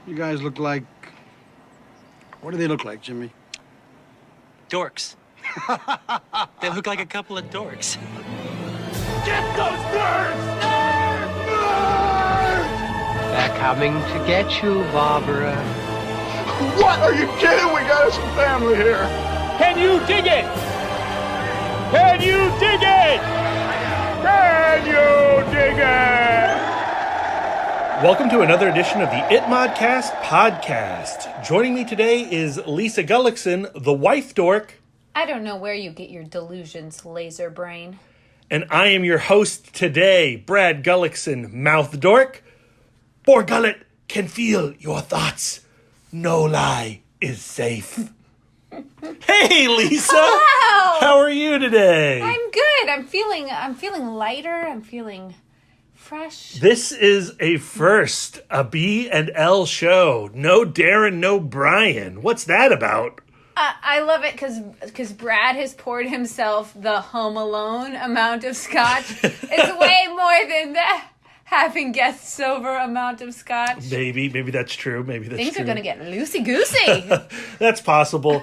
You guys look like... What do they look like, Jimmy? Dorks. They look like a couple of dorks. Get those birds! Birds! They're coming to get you, Barbara. What? Are you kidding? We got some family here. Can you dig it? Can you dig it? Can you dig it? Welcome to another edition of the ItModcast podcast. Joining me today is Lisa Gullickson, the wife dork. I don't know where you get your delusions, laser brain. And I am your host today, Brad Gullickson, mouth dork. Poor Gullet can feel your thoughts. No lie is safe. Hey, Lisa. Hello. How are you today? I'm good. I'm feeling lighter. I'm feeling fresh. This is a first, a B and L show. No Darren, no Brian. What's that about? I love it because Brad has poured himself the Home Alone amount of scotch. It's way more than the having guests over amount of scotch. Maybe that's true. Things are going to get loosey-goosey. That's possible.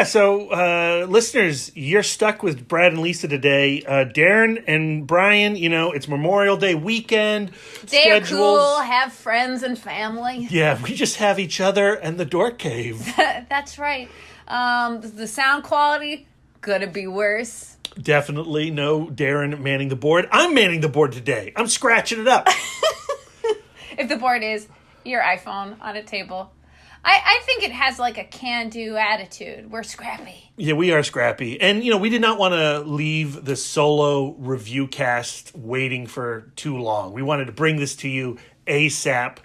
So listeners, you're stuck with Brad and Lisa today. Darren and Brian, it's Memorial Day weekend. They're cool, have friends and family. Yeah, we just have each other and the Dork Cave. That's right. The sound quality, gonna be worse. Definitely no Darren manning the board. I'm manning the board today. I'm scratching it up. If the board is your iPhone on a table. I think it has like a can-do attitude. We're scrappy. Yeah, we are scrappy. And, we did not want to leave the solo review cast waiting for too long. We wanted to bring this to you ASAP.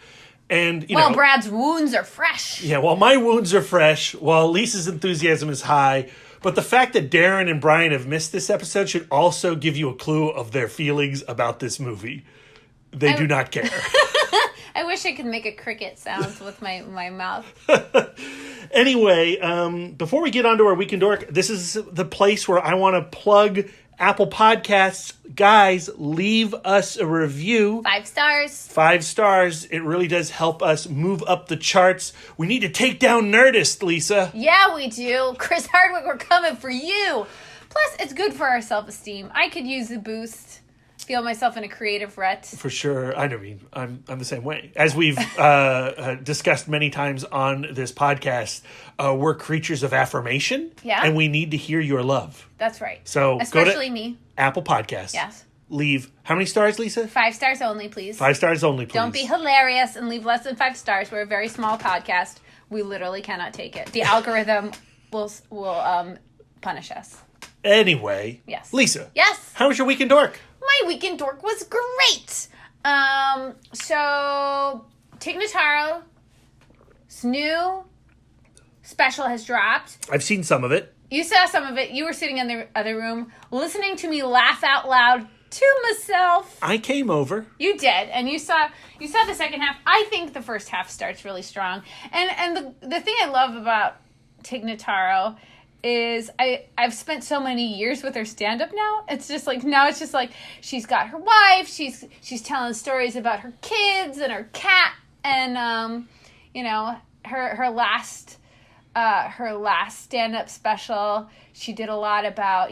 And, Brad's wounds are fresh. Yeah, while my wounds are fresh, while Lisa's enthusiasm is high. But the fact that Darren and Brian have missed this episode should also give you a clue of their feelings about this movie. They do not care. I wish I could make a cricket sounds with my mouth. Anyway, before we get on to our Weekend Dork, this is the place where I want to plug Apple Podcasts. Guys, leave us a review. 5 stars. 5 stars. It really does help us move up the charts. We need to take down Nerdist, Lisa. Yeah, we do. Chris Hardwick, we're coming for you. Plus, it's good for our self-esteem. I could use the boost. Feel myself in a creative rut. For sure. I'm the same way. As we've discussed many times on this podcast, we're creatures of affirmation. Yeah. And we need to hear your love. That's right. So especially go to me. Apple Podcasts. Yes. Leave how many stars, Lisa? 5 stars only, please. 5 stars only, please. Don't be hilarious and leave less than 5 stars. We're a very small podcast. We literally cannot take it. The algorithm will punish us. Anyway. Yes. Lisa. Yes. How was your Weekend Dork? My Weekend Dork was great. So Tig Notaro's new special has dropped. I've seen some of it. You saw some of it. You were sitting in the other room listening to me laugh out loud to myself. I came over. You did, and you saw the second half. I think the first half starts really strong. And the thing I love about Tig Notaro is I've spent so many years with her stand-up now. It's just like she's got her wife, she's telling stories about her kids and her cat, and her last stand-up special, she did a lot about,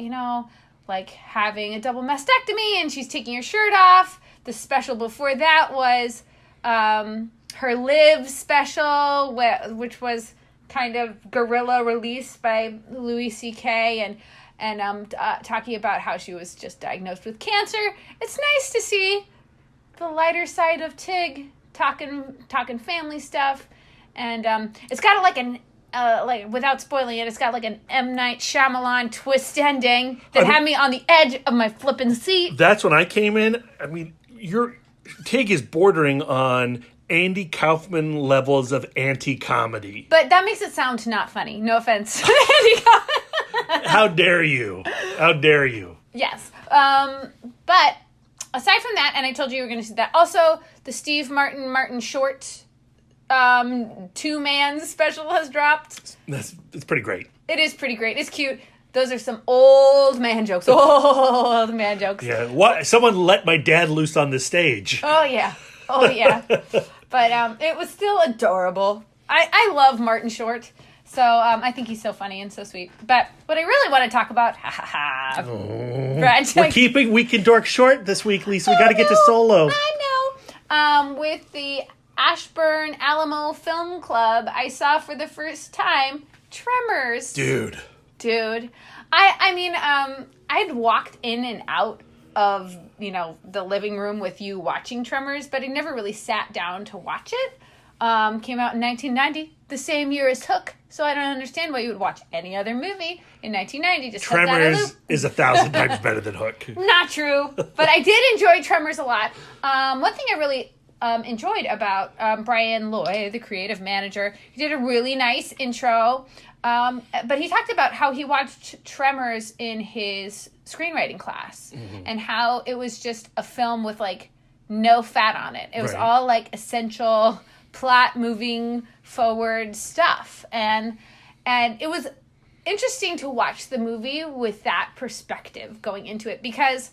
like having a double mastectomy, and she's taking her shirt off. The special before that was her Live special, which was kind of guerrilla release by Louis C.K. and talking about how she was just diagnosed with cancer. It's nice to see the lighter side of Tig talking family stuff, and it's got like without spoiling it, it's got like an M. Night Shyamalan twist ending that had me on the edge of my flippin' seat. That's when I came in. I mean, your Tig is bordering on Andy Kaufman levels of anti-comedy. But that makes it sound not funny. No offense. Andy Kaufman. How dare you? How dare you? Yes. But aside from that, and I told you were going to see that, also the Steve Martin Short 2-man special has dropped. It's pretty great. It is pretty great. It's cute. Those are some old man jokes. Old man jokes. Yeah. What? Someone let my dad loose on the stage. Oh, yeah. Oh, yeah. But it was still adorable. I love Martin Short. So I think he's so funny and so sweet. But what I really want to talk about, Brad, We're keeping Weekend Dork short this week, Lisa. We got to get to Solo. I know. With the Ashburn Alamo Film Club, I saw for the first time Tremors. Dude. I mean, I'd walked in and out of, the living room with you watching Tremors, but I never really sat down to watch it. Came out in 1990, the same year as Hook, so I don't understand why you would watch any other movie in 1990. Just Tremors is 1,000 times better than Hook. Not true, but I did enjoy Tremors a lot. One thing I really enjoyed about Brian Loy, the creative manager, he did a really nice intro, but he talked about how he watched Tremors in his screenwriting class, and how it was just a film with, no fat on it. It was all, essential plot moving forward stuff, and it was interesting to watch the movie with that perspective going into it, because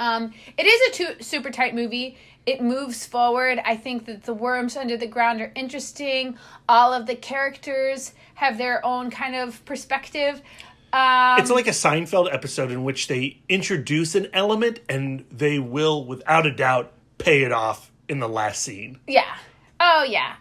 it is a super tight movie. It moves forward. I think that the worms under the ground are interesting. All of the characters have their own kind of perspective. It's like a Seinfeld episode in which they introduce an element and they will, without a doubt, pay it off in the last scene. Yeah. Oh, yeah.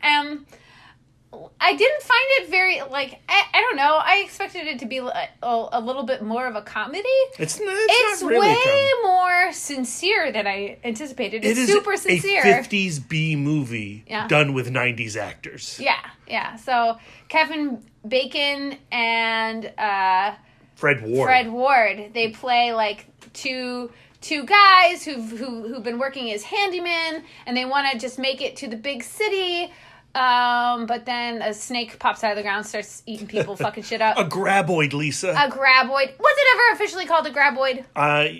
I didn't find it very, I don't know. I expected it to be a little bit more of a comedy. It's It's not really way more sincere than I anticipated. It's it is super sincere. a 50s B movie done with 90s actors. Yeah. So Kevin Bacon and Fred Ward. They play two guys who've been working as handymen, and they want to just make it to the big city. But then a snake pops out of the ground, starts eating people, fucking shit up. A graboid, Lisa. A graboid. Was it ever officially called a graboid?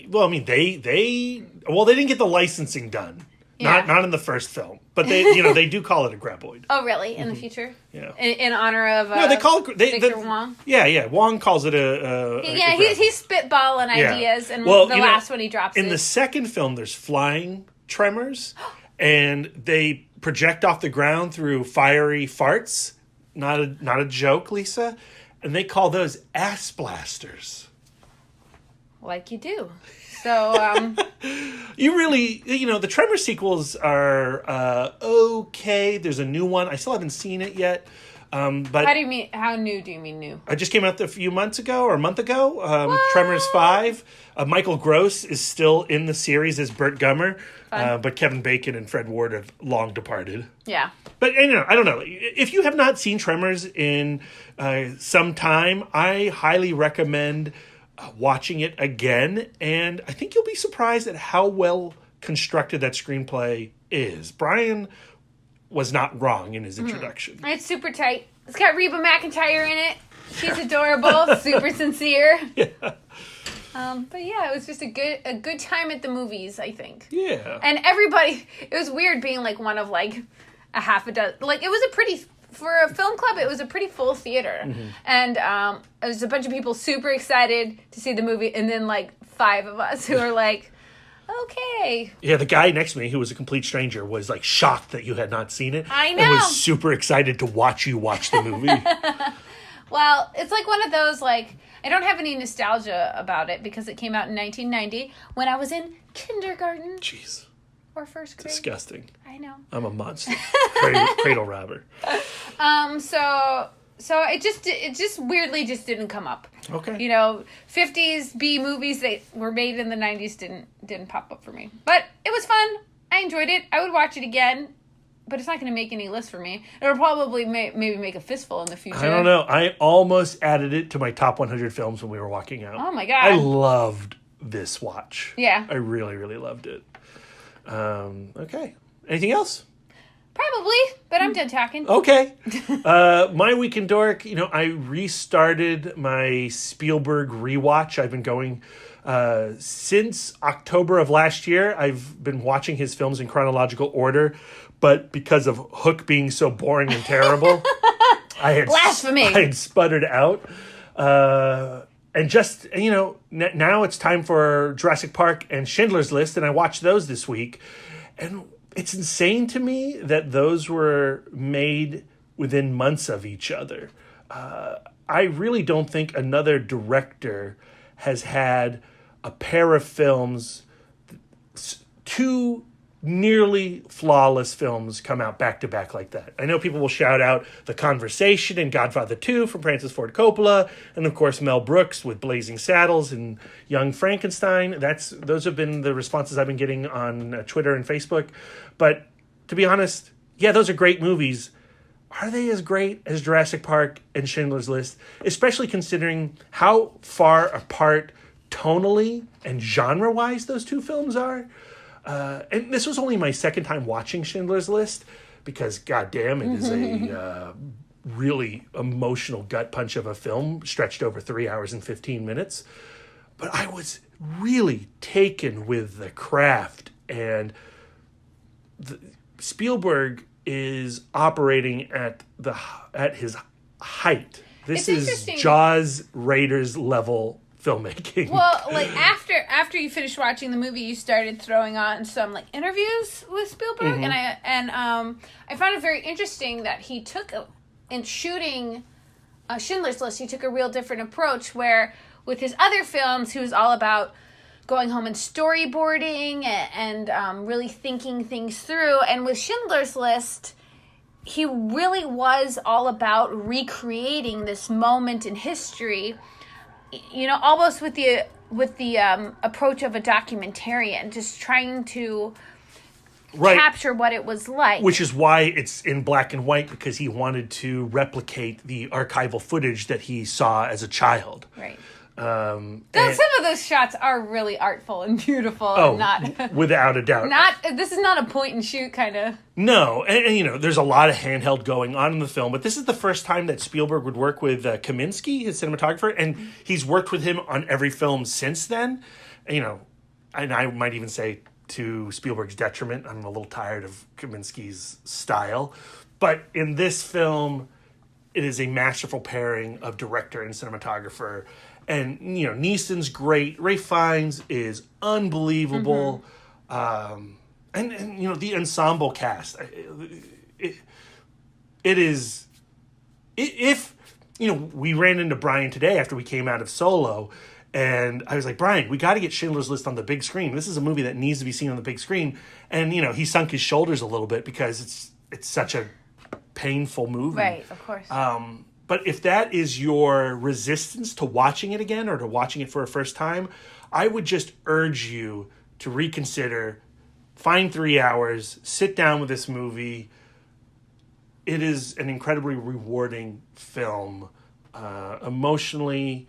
Well, I mean, they didn't get the licensing done. Yeah. Not in the first film, but they do call it a graboid. Oh, really? In the future? Yeah. In honor of no, they call it Victor Wong. Yeah. Wong calls it a he's spitballing ideas, and the last one he drops in the second film. There's flying tremors, and they project off the ground through fiery farts. Not a joke, Lisa. And they call those ass blasters. Like you do. So, you really, the Tremor sequels are okay. There's a new one. I still haven't seen it yet. But how do you mean? How new do you mean new? I just came out a few months ago or a month ago. Tremors 5. Michael Gross is still in the series as Burt Gummer, but Kevin Bacon and Fred Ward have long departed. Yeah. But I don't know. If you have not seen Tremors in some time, I highly recommend watching it again. And I think you'll be surprised at how well constructed that screenplay is. Brian was not wrong in his introduction. It's super tight. It's got Reba McEntire in it. She's adorable, super sincere. Yeah. But yeah, it was just a good time at the movies, I think. Yeah. And everybody, it was weird being one of a half a dozen. It was for a film club, it was a pretty full theater. Mm-hmm. And it was a bunch of people super excited to see the movie, and then 5 of us who were okay. Yeah, the guy next to me, who was a complete stranger, was shocked that you had not seen it. I know. And was super excited to watch you watch the movie. Well, it's one of those, I don't have any nostalgia about it because it came out in 1990 when I was in kindergarten. Jeez. Or first grade. Disgusting. I know. I'm a monster. Cradle robber. So it just weirdly just didn't come up. Okay. 50s B movies that were made in the 90s didn't pop up for me. But it was fun. I enjoyed it. I would watch it again. But it's not going to make any list for me. It'll probably maybe make a fistful in the future. I don't know. I almost added it to my top 100 films when we were walking out. Oh my God. I loved this watch. Yeah. I really, really loved it. Okay. Anything else? Probably, but I'm done talking. Okay. My Weekend Dork, I restarted my Spielberg rewatch. I've been going since October of last year. I've been watching his films in chronological order, but because of Hook being so boring and terrible, Blasphemy! I had sputtered out. And just, now it's time for Jurassic Park and Schindler's List, and I watched those this week. And it's insane to me that those were made within months of each other. I really don't think another director has had a pair of films, two nearly flawless films come out back to back like that. I know people will shout out The Conversation and Godfather 2 from Francis Ford Coppola, and of course Mel Brooks with Blazing Saddles and Young Frankenstein. Those have been the responses I've been getting on Twitter and Facebook. But to be honest, yeah, those are great movies. Are they as great as Jurassic Park and Schindler's List? Especially considering how far apart tonally and genre-wise those two films are. And this was only my second time watching Schindler's List because, goddamn, it is a really emotional gut punch of a film stretched over 3 hours and 15 minutes. But I was really taken with the craft, and Spielberg is operating at his height. This is Jaws Raiders level filmmaking. Well, like after you finished watching the movie, you started throwing on some like interviews with Spielberg, and I found it very interesting that he took in shooting Schindler's List, he took a real different approach where with his other films, he was all about going home and storyboarding and really thinking things through. And with Schindler's List, he really was all about recreating this moment in history, you know, almost with the approach of a documentarian, just trying to capture what it was like. Which is why it's in black and white, because he wanted to replicate the archival footage that he saw as a child. Right. Some of those shots are really artful and beautiful. Oh, and not without a doubt. This is not a point and shoot kind of. No, and you know, there's a lot of handheld going on in the film, but this is the first time that Spielberg would work with Kaminsky, his cinematographer, and he's worked with him on every film since then. You know, and I might even say to Spielberg's detriment, I'm a little tired of Kaminsky's style, but in this film, it is a masterful pairing of director and cinematographer. And, you know, Neeson's great. Ralph Fiennes is unbelievable. And, you know, the ensemble cast. It is... If, you know, we ran into Brian today after we came out of Solo, and I was like, Brian, we got to get Schindler's List on the big screen. This is a movie that needs to be seen on the big screen. And, you know, he sunk his shoulders a little bit because it's such a painful movie. Right, of course. But if that is your resistance to watching it again or to watching it for a first time, I would just urge you to reconsider, find 3 hours, sit down with this movie. It is an incredibly rewarding film, emotionally,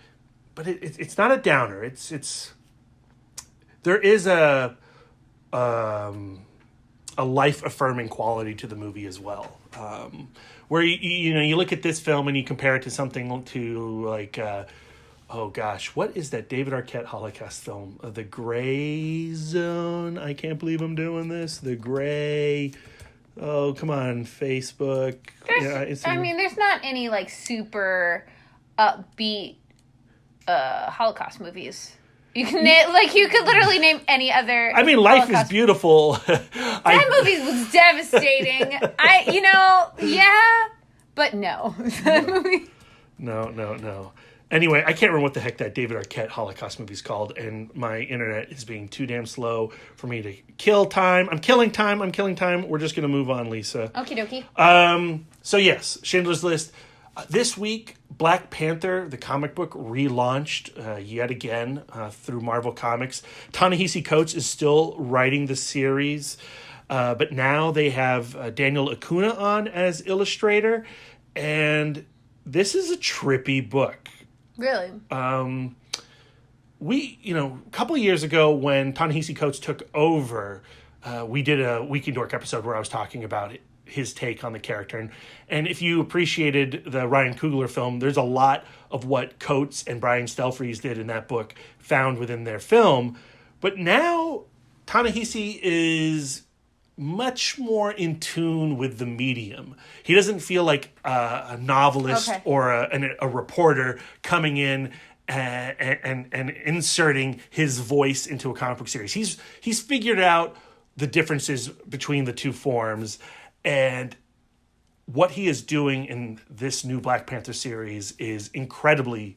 but it's not a downer. There is a life-affirming quality to the movie as well. Where you look at this film and you compare it to something to like, oh gosh, what is that David Arquette Holocaust film? The Gray Zone. I can't believe I'm doing this. The Gray. Oh, come on, Facebook. There's not any like super upbeat Holocaust movies. You can you could literally name any other. I mean, Life is Beautiful. That movie was devastating. But no. That movie. No. Anyway, I can't remember what the heck that David Arquette Holocaust movie is called, and my internet is being too damn slow for me to kill time. I'm killing time. We're just going to move on, Lisa. Okie dokie. So yes, Schindler's List. This week, Black Panther, the comic book, relaunched yet again through Marvel Comics. Ta-Nehisi Coates is still writing the series, but now they have Daniel Acuna on as illustrator, and this is a trippy book. Really? A couple of years ago when Ta-Nehisi Coates took over, we did a Weekly Dork episode where I was talking about it. His take on the character. And if you appreciated the Ryan Coogler film, there's a lot of what Coates and Brian Stelfreeze did in that book found within their film. But now Ta-Nehisi is much more in tune with the medium. He doesn't feel like a novelist or a reporter coming in and inserting his voice into a comic book series. He's figured out the differences between the two forms. And what he is doing in this new Black Panther series is incredibly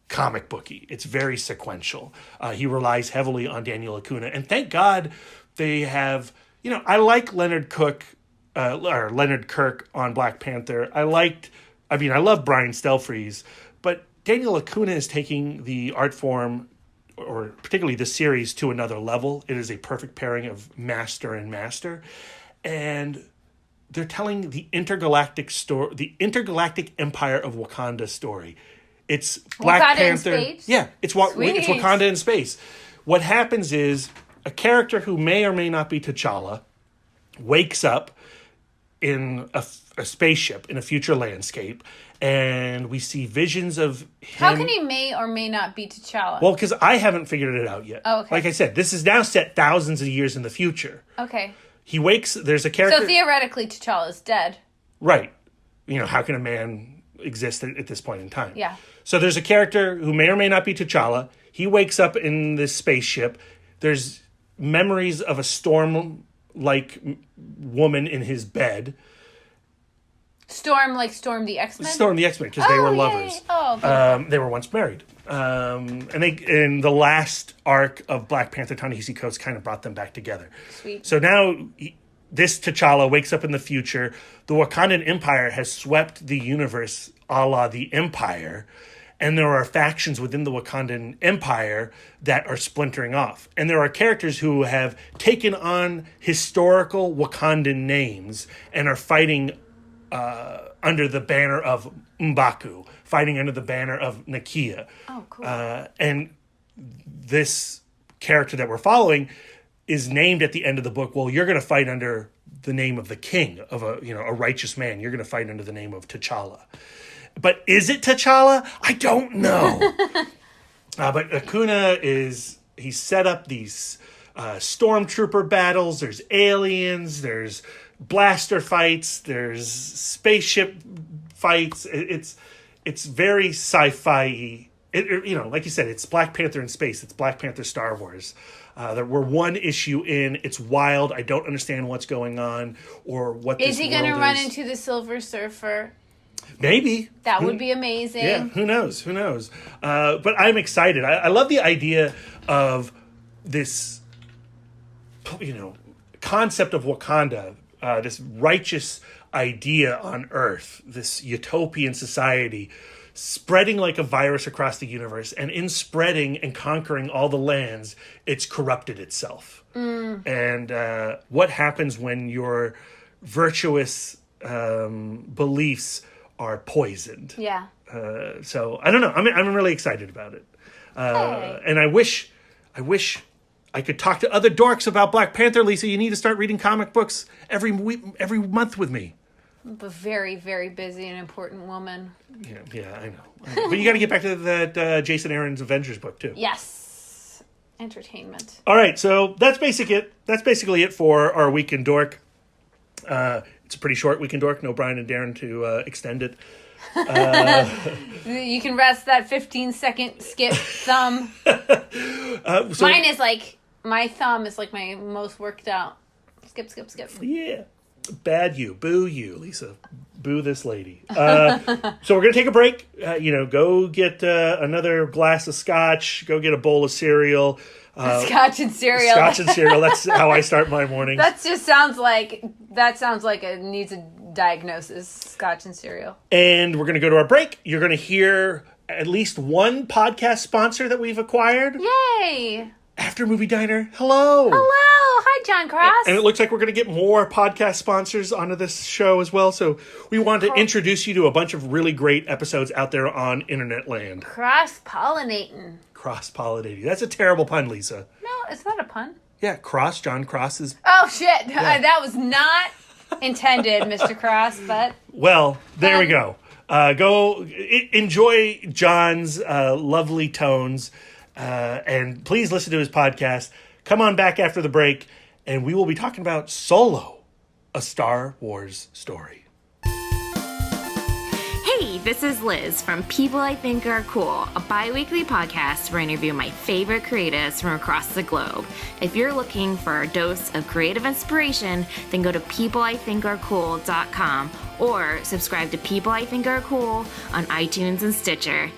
comic booky. It's very sequential. He relies heavily on Daniel Acuna. And thank God they have, I like Leonard Kirk on Black Panther. I love Brian Stelfreeze, but Daniel Acuna is taking the art form, or particularly the series, to another level. It is a perfect pairing of master and master. And they're telling the intergalactic story, the intergalactic empire of Wakanda story. It's Black Wakanda Panther. in space? Yeah, it's Wakanda in space. What happens is a character who may or may not be T'Challa wakes up in a spaceship in a future landscape, and we see visions of him. How can he may or may not be T'Challa? Well, because I haven't figured it out yet. Oh, okay. Like I said, this is now set thousands of years in the future. Okay. He wakes. There's a character. So theoretically, T'Challa's dead. Right. How can a man exist at this point in time? Yeah. So there's a character who may or may not be T'Challa. He wakes up in this spaceship. There's memories of a Storm-like woman in his bed. Storm the X-Men? Storm the X-Men, because they were lovers. Yay. Oh, okay. They were once married. And they, in the last arc of Black Panther, Ta-Nehisi Coates kind of brought them back together. Sweet. So now this T'Challa wakes up in the future. The Wakandan Empire has swept the universe a la the Empire. And there are factions within the Wakandan Empire that are splintering off. And there are characters who have taken on historical Wakandan names and are fighting under the banner of M'Baku, fighting under the banner of Nakia. Oh, cool. And this character that we're following is named at the end of the book. Well, you're going to fight under the name of the king, of a righteous man. You're going to fight under the name of T'Challa. But is it T'Challa? I don't know. But Acuna he's set up these stormtrooper battles. There's aliens. There's blaster fights. There's spaceship fights. It's very sci-fi. Like you said, it's Black Panther in space. It's Black Panther Star Wars. We're one issue in. It's wild. I don't understand what's going on or what this Is he going to run into the Silver Surfer? Maybe. That would be amazing. Yeah, who knows? But I'm excited. I love the idea of this, concept of Wakanda, this righteous idea on Earth, this utopian society, spreading like a virus across the universe. And in spreading and conquering all the lands, it's corrupted itself. And what happens when your virtuous beliefs are poisoned? Yeah. So I don't know. I'm really excited about it. And I wish I could talk to other dorks about Black Panther. Lisa, you need to start reading comic books every month with me. I'm a very, very busy and important woman. Yeah, I know. But you got to get back to that Jason Aaron's Avengers book too. Yes. Entertainment. All right, so that's basically it for our Week in Dork. It's a pretty short Week in Dork. No Brian and Darren to extend it. You can rest that 15-second skip thumb. Mine is my thumb is like my most worked out. Skip. Yeah. Bad you. Boo you, Lisa. Boo this lady. So we're going to take a break. Go get another glass of scotch. Go get a bowl of cereal. Scotch and cereal. Scotch and cereal. That's how I start my mornings. Sounds like it needs a diagnosis. Scotch and cereal. And we're going to go to our break. You're going to hear at least one podcast sponsor that we've acquired. Yay! After Movie Diner. Hello. Hi, John Cross. And it looks like we're going to get more podcast sponsors onto this show as well. So we want to introduce you to a bunch of really great episodes out there on Internet Land. Cross-pollinating. Cross-pollinating. That's a terrible pun, Lisa. No, it's not a pun. Yeah, John Cross is... Oh, shit. Yeah. That was not intended, Mr. Cross, but... Well, there we go. Go enjoy John's lovely tones. And please listen to his podcast. Come on back after the break, and we will be talking about Solo, a Star Wars story. Hey, this is Liz from People I Think Are Cool, a bi-weekly podcast where I interview my favorite creatives from across the globe. If you're looking for a dose of creative inspiration, then go to peopleithinkarecool.com or subscribe to People I Think Are Cool on iTunes and Stitcher.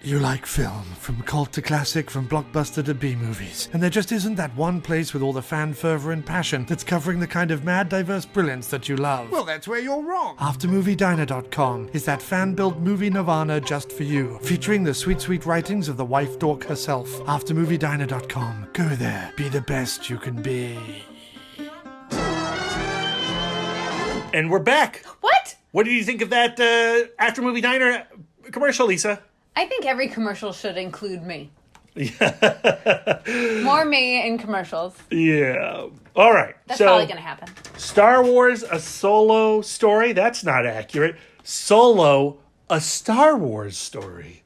You like film, from cult to classic, from blockbuster to B-movies. And there just isn't that one place with all the fan fervor and passion that's covering the kind of mad, diverse brilliance that you love. Well, that's where you're wrong. AfterMovieDiner.com is that fan-built movie nirvana just for you, featuring the sweet, sweet writings of the wife dork herself. AfterMovieDiner.com. Go there. Be the best you can be. And we're back. What? What did you think of that After Movie Diner commercial, Lisa? I think every commercial should include me. More me in commercials. Yeah. All right. That's probably going to happen. Star Wars, a Solo story? That's not accurate. Solo, a Star Wars story.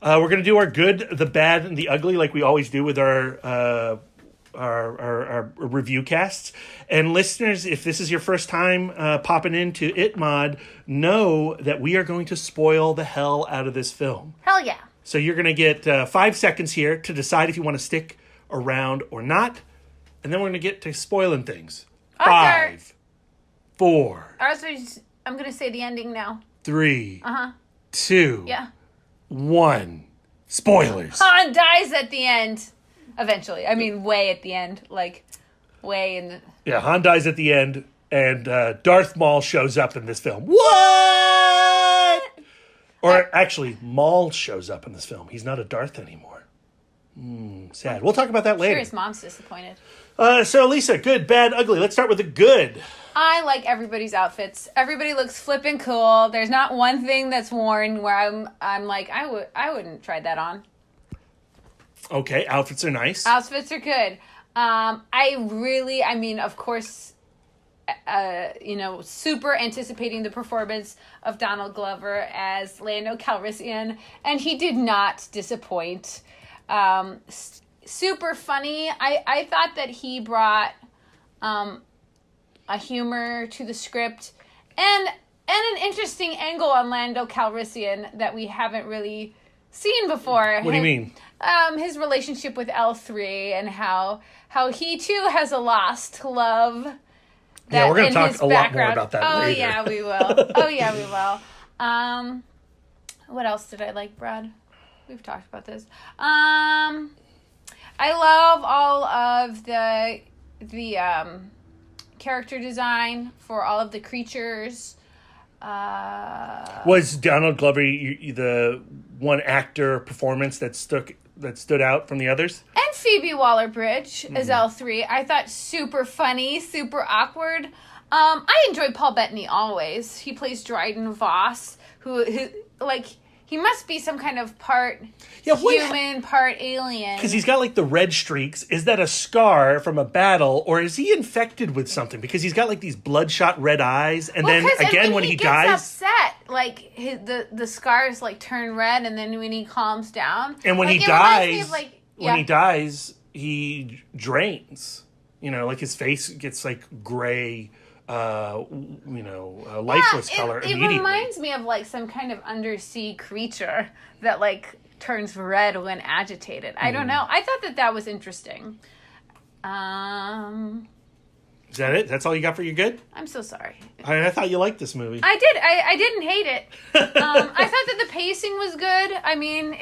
We're going to do our good, the bad, and the ugly like we always do with our review casts. And listeners, if this is your first time popping into ItMod, know that we are going to spoil the hell out of this film. Hell yeah. So you're going to get 5 seconds here to decide if you want to stick around or not. And then we're going to get to spoiling things. Okay. 5, 4. Alright, so I'm going to say the ending now. 3, Uh-huh. 2, Yeah. 1. Spoilers. Han dies at the end. Eventually. I mean, way at the end. Like, way in the... Yeah, Han dies at the end, and Darth Maul shows up in this film. What? Or actually, Maul shows up in this film. He's not a Darth anymore. Sad. We'll talk about that later. Sure, his mom's disappointed. So, Lisa, good, bad, ugly. Let's start with the good. I like everybody's outfits. Everybody looks flippin' cool. There's not one thing that's worn where I'm like, I wouldn't try that on. Okay, outfits are nice. Outfits are good. I mean, of course, super anticipating the performance of Donald Glover as Lando Calrissian, and he did not disappoint. Super funny. I thought that he brought a humor to the script and an interesting angle on Lando Calrissian that we haven't really seen before. What do you mean? His relationship with L3 and how he too has a lost love. Yeah, we're going to talk a lot more about that later. Oh yeah, we will. What else did I like, Brad? We've talked about this. I love all of the character design for all of the creatures. Was Donald Glover the one actor performance that stood out from the others? And Phoebe Waller-Bridge as L3. I thought super funny, super awkward. I enjoyed Paul Bettany always. He plays Dryden Voss, who he must be some kind of part human, part alien. Because he's got like the red streaks. Is that a scar from a battle, or is he infected with something? Because he's got like these bloodshot red eyes, and then again when he dies, upset, like the scars like turn red, and then when he calms down, and when he dies, he dies, he drains. Like his face gets like gray. Lifeless color immediately. It reminds me of like some kind of undersea creature that like turns red when agitated. I don't know. I thought that was interesting. Is that it? That's all you got for your good? I'm so sorry. I thought you liked this movie. I did. I didn't hate it. I thought that the pacing was good. I mean,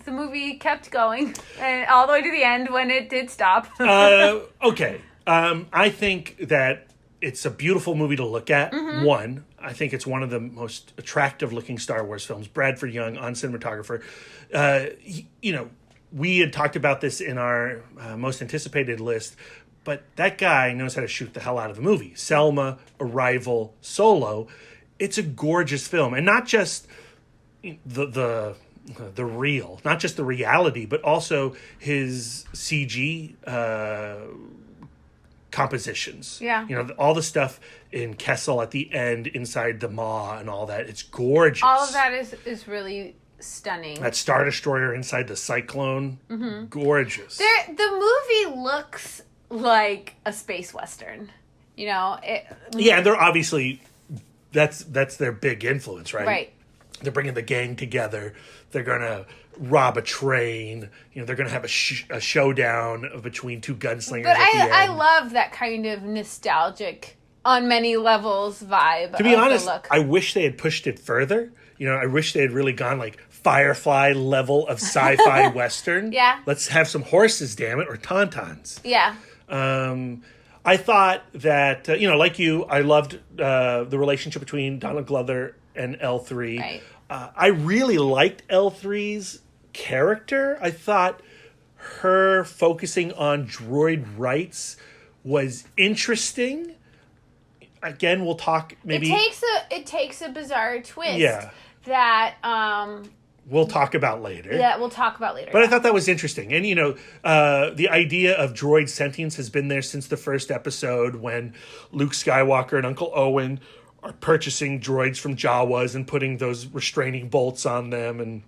the movie kept going and all the way to the end when it did stop. Okay. I think that it's a beautiful movie to look at. Mm-hmm. One, I think it's one of the most attractive looking Star Wars films. Bradford Young on cinematographer. We had talked about this in our most anticipated list, but that guy knows how to shoot the hell out of a movie. Selma, Arrival, Solo. It's a gorgeous film, and not just the real, not just the reality, but also his CG compositions. Yeah. All the stuff in Kessel at the end inside the maw and all that. It's gorgeous. All of that is really stunning. That Star Destroyer inside the Cyclone. Mm-hmm. Gorgeous. The movie looks like a space western. Yeah, they're obviously that's their big influence, right? Right. They're bringing the gang together. They're going to rob a train. You know, they're going to have a showdown between two gunslingers. But at the end. I love that kind of nostalgic, on many levels vibe. To be honest, the look. I wish they had pushed it further. You know, I wish they had really gone like Firefly level of sci-fi western. Yeah. Let's have some horses, damn it, or tauntauns. Yeah. I thought that, like you, I loved the relationship between Donald Glover and L3. Right. I really liked L3's character. I thought her focusing on droid rights was interesting. Again, we'll talk maybe... It takes a bizarre twist. Yeah. That... we'll talk about later. Yeah, we'll talk about later. But I thought that was interesting. And, the idea of droid sentience has been there since the first episode when Luke Skywalker and Uncle Owen are purchasing droids from Jawas and putting those restraining bolts on them and,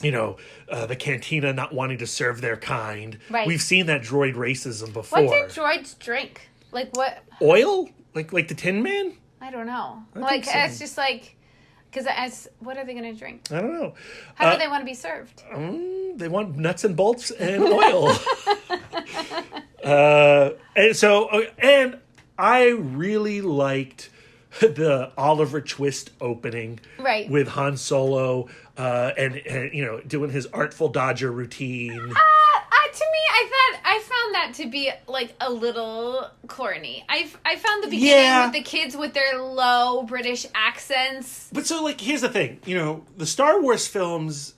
the cantina not wanting to serve their kind. Right. We've seen that droid racism before. What do droids drink? Like what? Oil? Like the Tin Man? I don't know. think so. It's just like... Because what are they going to drink? I don't know. How do they want to be served? They want nuts and bolts and oil. and I really liked the Oliver Twist opening, Right. with Han Solo, and doing his Artful Dodger routine. To me, I found that to be like a little corny. I found the beginning with the kids with their low British accents. But so, here's the thing. The Star Wars films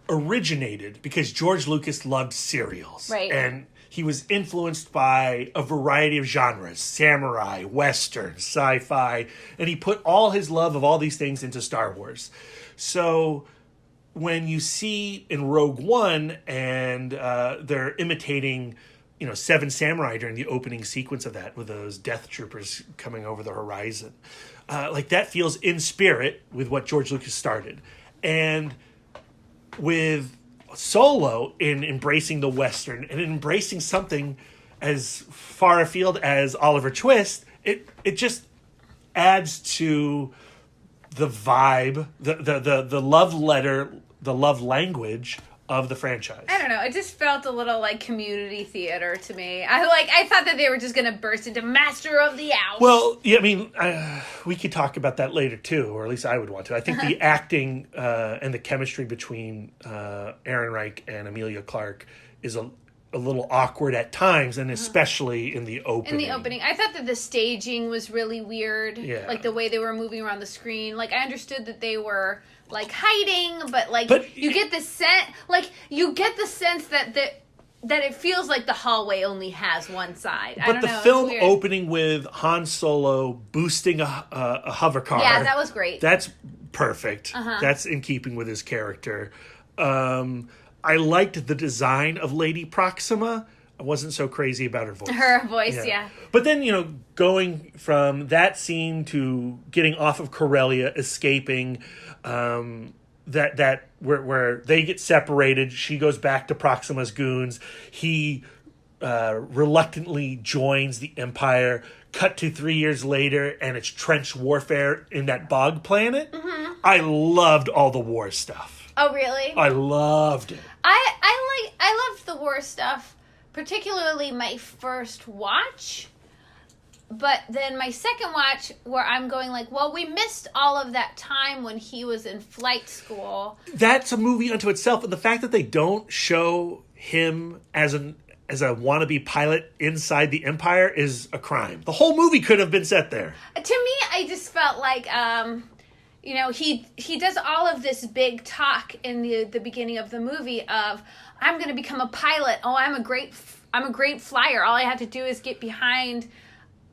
originated because George Lucas loved serials. Right. And he was influenced by a variety of genres, samurai, western, sci-fi, and he put all his love of all these things into Star Wars. So when you see in Rogue One and they're imitating, Seven Samurai during the opening sequence of that with those Death Troopers coming over the horizon, that feels in spirit with what George Lucas started. And with Solo in embracing the Western and embracing something as far afield as Oliver Twist, it just adds to the vibe, the love letter, the love language of the franchise. I don't know. It just felt a little like community theater to me. I thought that they were just going to burst into Master of the House. Well, yeah, I mean, we could talk about that later too, or at least I would want to. I think the acting and the chemistry between Aaron Reich and Emilia Clarke is a little awkward at times, and especially in the opening. I thought that the staging was really weird. Yeah. Like the way they were moving around the screen. Like I understood that they were hiding, but you get the sense that it feels like the hallway only has one side. But the film opening with Han Solo boosting a hover car. Yeah, that was great. That's perfect. That's in keeping with his character. I liked the design of Lady Proxima. I wasn't so crazy about her voice. Her voice, yeah. But then, going from that scene to getting off of Corellia, escaping, where they get separated, she goes back to Proxima's goons. He reluctantly joins the Empire. Cut to 3 years later, and it's trench warfare in that bog planet. Mm-hmm. I loved all the war stuff. Oh, really? I loved it. I loved the war stuff, particularly my first watch. But then my second watch, where I'm going we missed all of that time when he was in flight school. That's a movie unto itself, and the fact that they don't show him as a wannabe pilot inside the Empire is a crime. The whole movie could have been set there. To me, I just felt like, he does all of this big talk in the beginning of the movie of, I'm going to become a pilot. Oh, I'm a great flyer. All I have to do is get behind,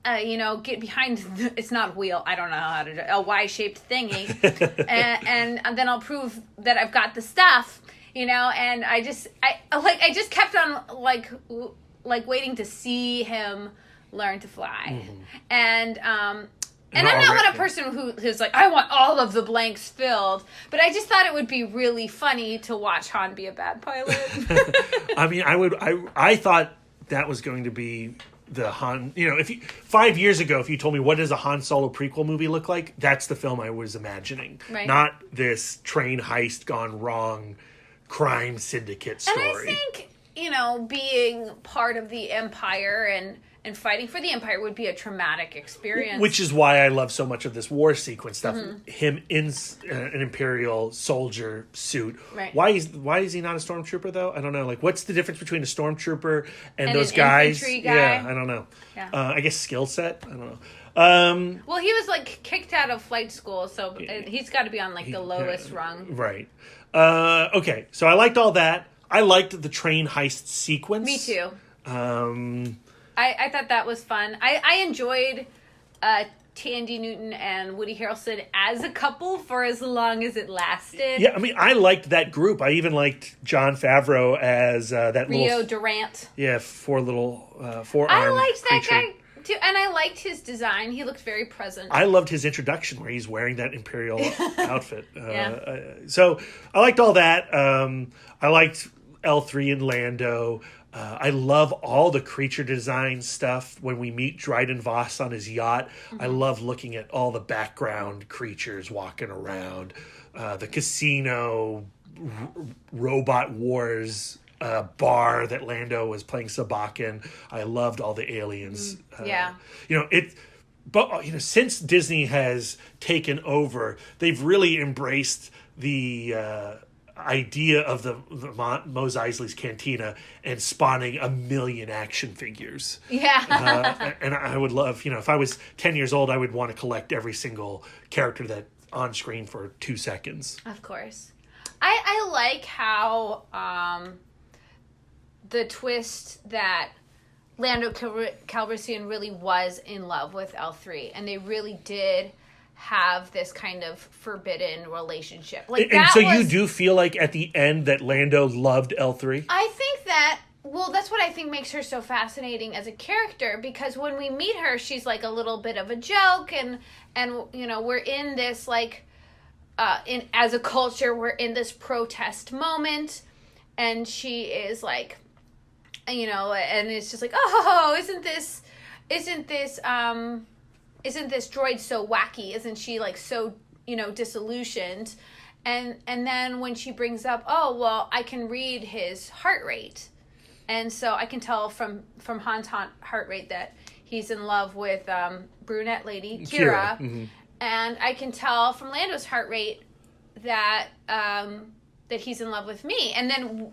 it's not a wheel. I don't know how to do a Y-shaped thingy. and then I'll prove that I've got the stuff. And I just kept on waiting to see him learn to fly. Mm-hmm. And I'm not a person who's I want all of the blanks filled, but I just thought it would be really funny to watch Han be a bad pilot. I mean, I thought that was going to be the Han. You know, 5 years ago, if you told me what does a Han Solo prequel movie look like, that's the film I was imagining. Right. Not this train heist gone wrong, crime syndicate story. And I think, being part of the Empire and fighting for the Empire would be a traumatic experience. Which is why I love so much of this war sequence stuff. Him in an Imperial soldier suit. Right. Why is he not a stormtrooper though? I don't know. Like, what's the difference between a stormtrooper and those an guys? infantry guy? Yeah, I don't know. Yeah. I guess skill set. I don't know. Well, he was kicked out of flight school, so he's got to be on the lowest rung. Right. Okay. So I liked all that. I liked the train heist sequence. Me too. I thought that was fun. I enjoyed Tandy Newton and Woody Harrelson as a couple for as long as it lasted. Yeah, I mean, I liked that group. I even liked Jon Favreau as that Rio little... Durant. Yeah, forearm I liked that creature. guy too, and I liked his design. He looked very present. I loved his introduction where he's wearing that Imperial outfit. Yeah. So I liked all that. I liked L3 and Lando. I love all the creature design stuff when we meet Dryden Voss on his yacht. I love looking at all the background creatures walking around. The casino, Robot Wars bar that Lando was playing sabacc in. I loved all the aliens. Yeah. Since Disney has taken over, they've really embraced the idea of the Mos Eisley's Cantina and spawning 1 million action figures. Yeah. And I would love, if I was 10 years old, I would want to collect every single character that on screen for 2 seconds. Of course. I like how the twist that Lando Calrissian really was in love with L3, and they really did have this kind of forbidden relationship. You do feel like at the end that Lando loved L3? I think that, that's what I think makes her so fascinating as a character, because when we meet her, she's a little bit of a joke, and we're in this as a culture, we're in this protest moment, and she is and it's just oh, isn't this droid so wacky? Isn't she so disillusioned? And then when she brings up, I can read his heart rate, and so I can tell from Han's heart rate that he's in love with brunette lady Kira. Mm-hmm. And I can tell from Lando's heart rate that that he's in love with me. And then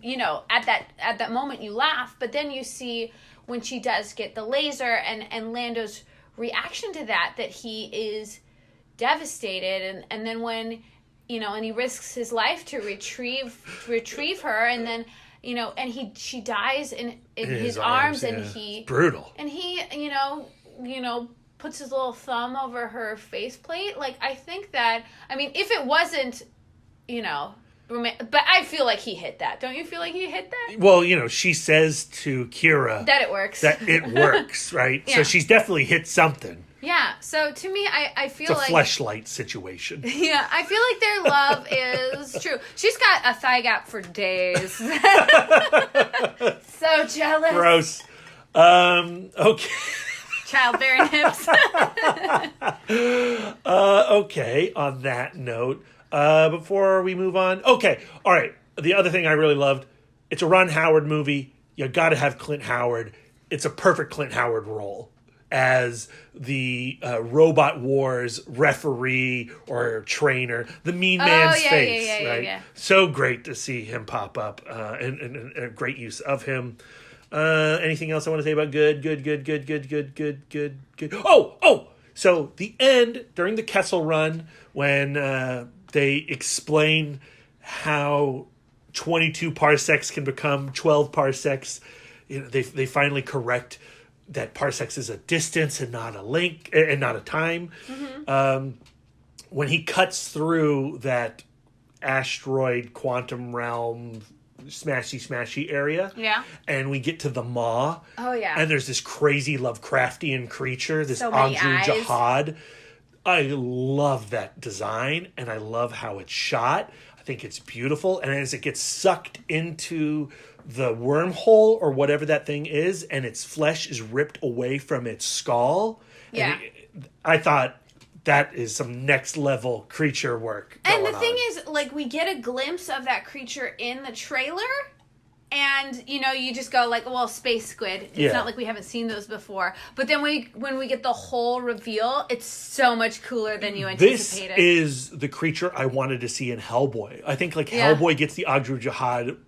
at that moment you laugh, but then you see when she does get the laser and Lando's reaction to that he is devastated, and then when and he risks his life to retrieve her, and then and she dies in his arms, and he brutal, and he puts his little thumb over her faceplate. I think that, if it wasn't but I feel like he hit that. Don't you feel like he hit that? Well, she says to Kira that it works. That it works, right? Yeah. So she's definitely hit something. Yeah. So to me, I feel it's a fleshlight situation. Yeah, I feel like their love is true. She's got a thigh gap for days. So jealous. Gross. Okay. Childbearing hips. Okay. On that note. Before we move on. Okay. All right. The other thing I really loved, it's a Ron Howard movie. You got to have Clint Howard. It's a perfect Clint Howard role as the Robot Wars referee or trainer, the mean man's face, right? Yeah. So great to see him pop up, and a great use of him. Anything else I want to say about good? Oh! So the end, during the Kessel Run, when they explain how 22 parsecs can become 12 parsecs. They finally correct that parsecs is a distance and not a link and not a time. Mm-hmm. When he cuts through that asteroid quantum realm smashy area, and we get to the Maw. Oh yeah, and there's this crazy Lovecraftian creature, this so Andrew Jihad. I love that design, and I love how it's shot. I think it's beautiful, and as it gets sucked into the wormhole or whatever that thing is, and its flesh is ripped away from its skull. Yeah. I thought that is some next level creature work. And the thing is, like, we get a glimpse of that creature in the trailer, and, you know, you just go, like, well, space squid. It's not like we haven't seen those before. But then when we get the whole reveal, it's so much cooler than you anticipated. This is the creature I wanted to see in Hellboy. I think, like, Hellboy gets the Agru Jihad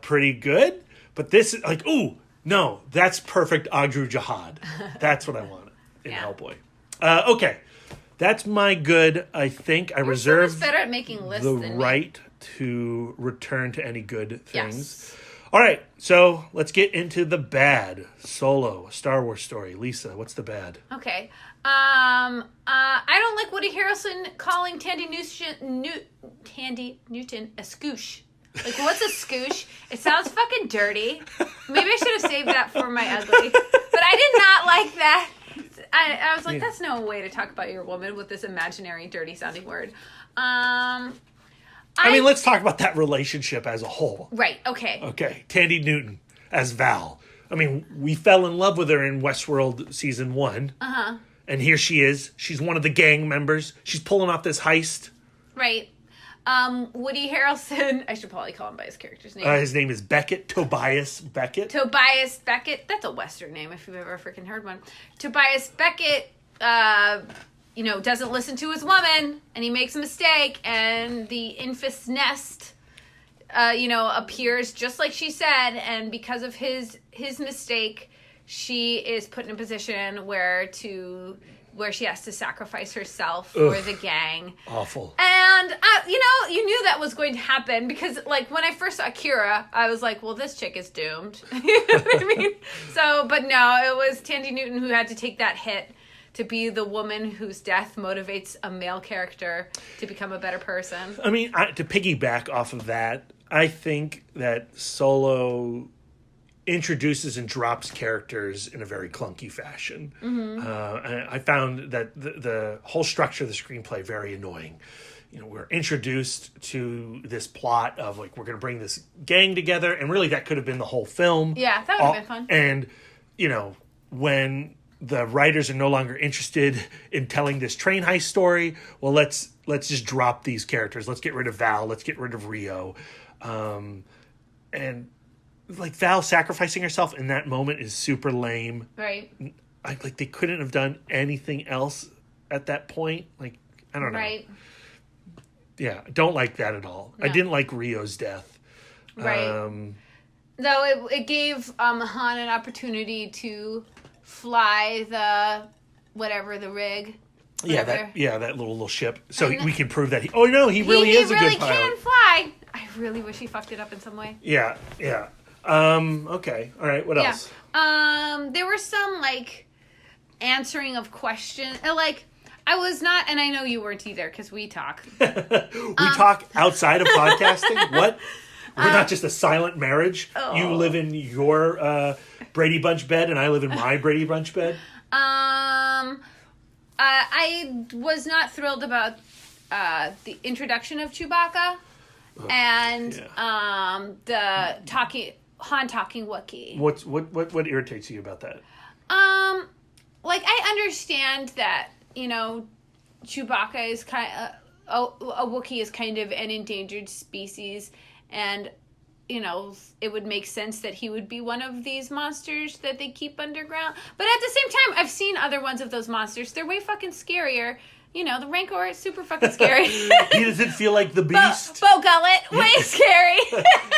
pretty good, but this is, like, ooh, no, that's perfect Agru Jihad. That's what I want in Hellboy. Okay. That's my good. I think I reserve so much better at making lists the than me. right to return to any good things. Yes. All right, so let's get into the bad. Solo, a Star Wars story. Lisa, what's the bad? Okay. I don't like Woody Harrelson calling Tandy Newton a scoosh. Like, what's a scoosh? It sounds fucking dirty. Maybe I should have saved that for my ugly. But I did not like that. I was like, that's no way to talk about your woman with this imaginary, dirty-sounding word. I mean, let's talk about that relationship as a whole. Right, okay. Okay, Tandy Newton as Val. I mean, we fell in love with her in Westworld Season 1. Uh-huh. And here she is. She's one of the gang members. She's pulling off this heist. Right. Woody Harrelson, I should probably call him by his character's name. His name is Beckett, Tobias Beckett. Tobias Beckett. That's a Western name if you've ever freaking heard one. Tobias Beckett, you know, doesn't listen to his woman, and he makes a mistake, and the infant's nest, you know, appears just like she said, and because of his mistake, she is put in a position where she has to sacrifice herself for the gang. Awful. And, you know, you knew that was going to happen because, like, when I first saw Kira, I was like, well, this chick is doomed. You know what I mean? So, but no, it was Tandy Newton who had to take that hit to be the woman whose death motivates a male character to become a better person. I mean, to piggyback off of that, I think that Solo introduces and drops characters in a very clunky fashion. Mm-hmm. I found that the whole structure of the screenplay very annoying. You know, we're introduced to this plot of, like, we're going to bring this gang together, and really that could have been the whole film. Yeah, that would have been fun. And, you know, when the writers are no longer interested in telling this train heist story, well, let's just drop these characters. Let's get rid of Val. Let's get rid of Rio. And like, Val sacrificing herself in that moment is super lame. Right. Like, they couldn't have done anything else at that point. Like, I don't know. Right. Yeah, I don't like that at all. No. I didn't like Rio's death. Right. Though it gave Han an opportunity to fly the rig. Whatever. That little ship. So we can prove that he really is a good pilot. He really can fly. I really wish he fucked it up in some way. Yeah. Okay. All right. What else? There were some, like, answering of questions. Like, I was not, and I know you weren't either, because we talk. We talk outside of podcasting? What? We're not just a silent marriage? Oh. You live in your Brady Bunch bed, and I live in my Brady Bunch bed? I was not thrilled about the introduction of Chewbacca and the Han talking Wookiee. What irritates you about that? Like, I understand that, you know, Chewbacca is a Wookiee is kind of an endangered species, and, you know, it would make sense that he would be one of these monsters that they keep underground. But at the same time, I've seen other ones of those monsters. They're way fucking scarier. You know, the Rancor is super fucking scary. He doesn't feel like the Beast. Bo Gullet, way scary.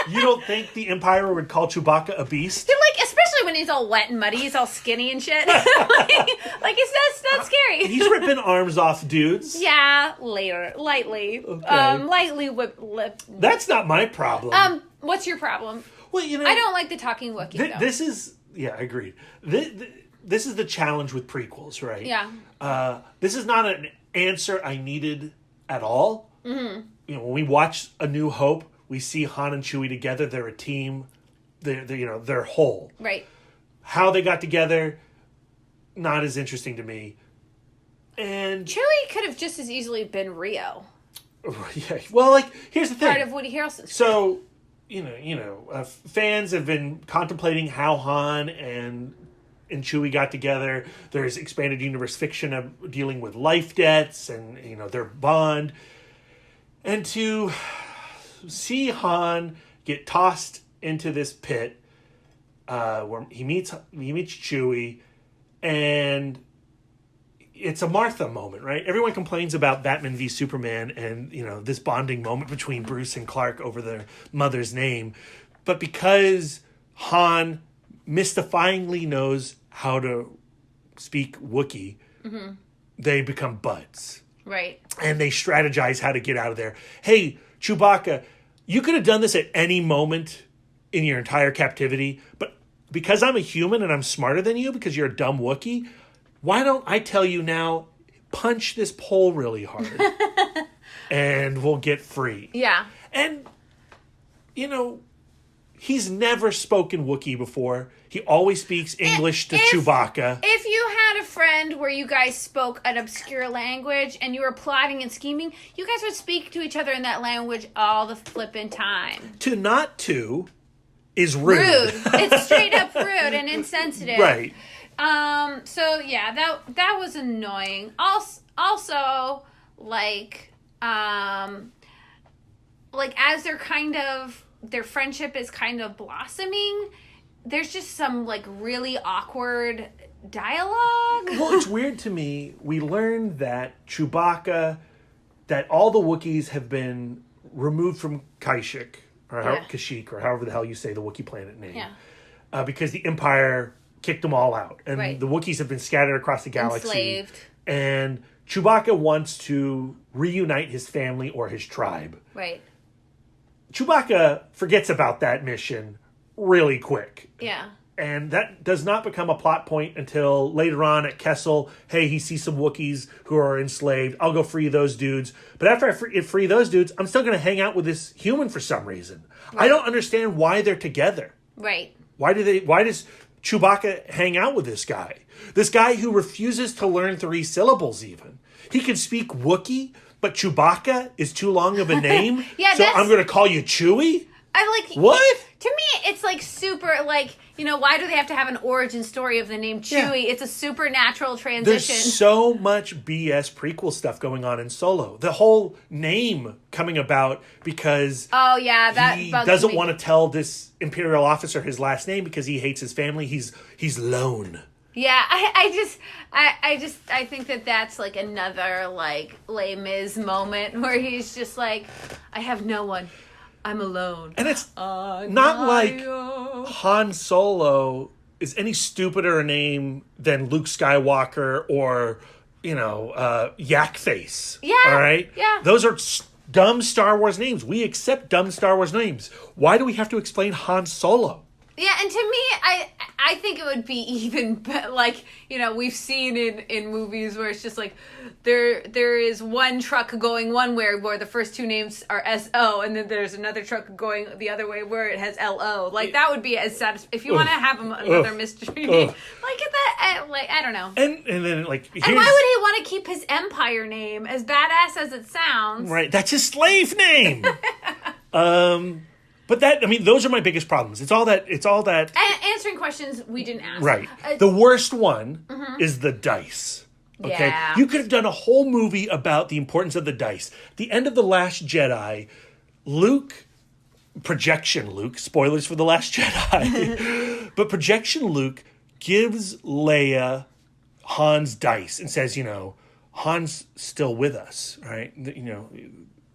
You don't think the Empire would call Chewbacca a beast? They're like, especially when he's all wet and muddy, he's all skinny and shit. like it's not scary. He's ripping arms off dudes. Yeah, lightly. Okay. Lightly lip. That's not my problem. What's your problem? Well, you know, I don't like the talking Wookiee, though. This is, yeah, agreed. This is the challenge with prequels, right? Yeah. This is not an answer I needed at all. Mm-hmm. You know, when we watch A New Hope, we see Han and Chewie together. They're a team. They're whole. Right. How they got together, not as interesting to me. And Chewie could have just as easily been Rio. Yeah. Well, like, here's the thing. Part of Woody Harrelson's. So, fans have been contemplating how Han and Chewie got together. There's expanded universe fiction of dealing with life debts and, their bond. And to see Han get tossed into this pit where he meets Chewie, and it's a Martha moment, right? Everyone complains about Batman v Superman and, this bonding moment between Bruce and Clark over their mother's name. But because Han mystifyingly knows how to speak Wookiee, they become buds. Right. And they strategize how to get out of there. Hey, Chewbacca, you could have done this at any moment in your entire captivity, but because I'm a human and I'm smarter than you because you're a dumb Wookiee, why don't I tell you now, punch this pole really hard and we'll get free. Yeah. And, he's never spoken Wookiee before. He always speaks English to Chewbacca. If you had a friend where you guys spoke an obscure language and you were plotting and scheming, you guys would speak to each other in that language all the flippin' time. To not to is rude. It's straight up rude and insensitive. Right. So yeah, that was annoying. Also, like as their friendship is kind of blossoming, there's just some like really awkward dialogue. Well, it's weird to me. We learned that that all the Wookiees have been removed from Kashyyyk, or Kashyyyk, or however the hell you say the Wookiee planet name. Yeah. Because the Empire kicked them all out. And right. the Wookiees have been scattered across the galaxy. Enslaved. And Chewbacca wants to reunite his family or his tribe. Right. Chewbacca forgets about that mission really quick. Yeah. And that does not become a plot point until later on at Kessel. Hey, he sees some Wookiees who are enslaved. I'll go free those dudes. But after I free those dudes, I'm still going to hang out with this human for some reason. Right. I don't understand why they're together. Right. Why does Chewbacca hang out with this guy? This guy who refuses to learn 3 syllables even. He can speak Wookiee, but Chewbacca is too long of a name. Yeah, so I'm going to call you Chewie? What? To me, it's like super, why do they have to have an origin story of the name Chewie? Yeah. It's a supernatural transition. There's so much BS prequel stuff going on in Solo. The whole name coming about because he doesn't want to tell this Imperial officer his last name because he hates his family. He's lone. Yeah, I think that's like another like Les Mis moment where he's just like, I have no one. I'm alone. And it's not like Han Solo is any stupider a name than Luke Skywalker or, Yak Face. Yeah. All right? Yeah. Those are dumb Star Wars names. We accept dumb Star Wars names. Why do we have to explain Han Solo? Yeah, and to me, I think it would be even we've seen in movies where it's just like there is one truck going one way where the first 2 names are S-O, and then there's another truck going the other way where it has L-O. Like, that would be as satisfying. If you want to have another mystery name, I don't know. And then, and why would he want to keep his Empire name, as badass as it sounds? Right, that's his slave name! But those are my biggest problems. It's all that. Answering questions we didn't ask. Right. The worst one is the dice. Okay. Yeah. You could have done a whole movie about the importance of the dice. The end of The Last Jedi, Projection Luke, spoilers for The Last Jedi, but Projection Luke gives Leia Han's dice and says, Han's still with us, right?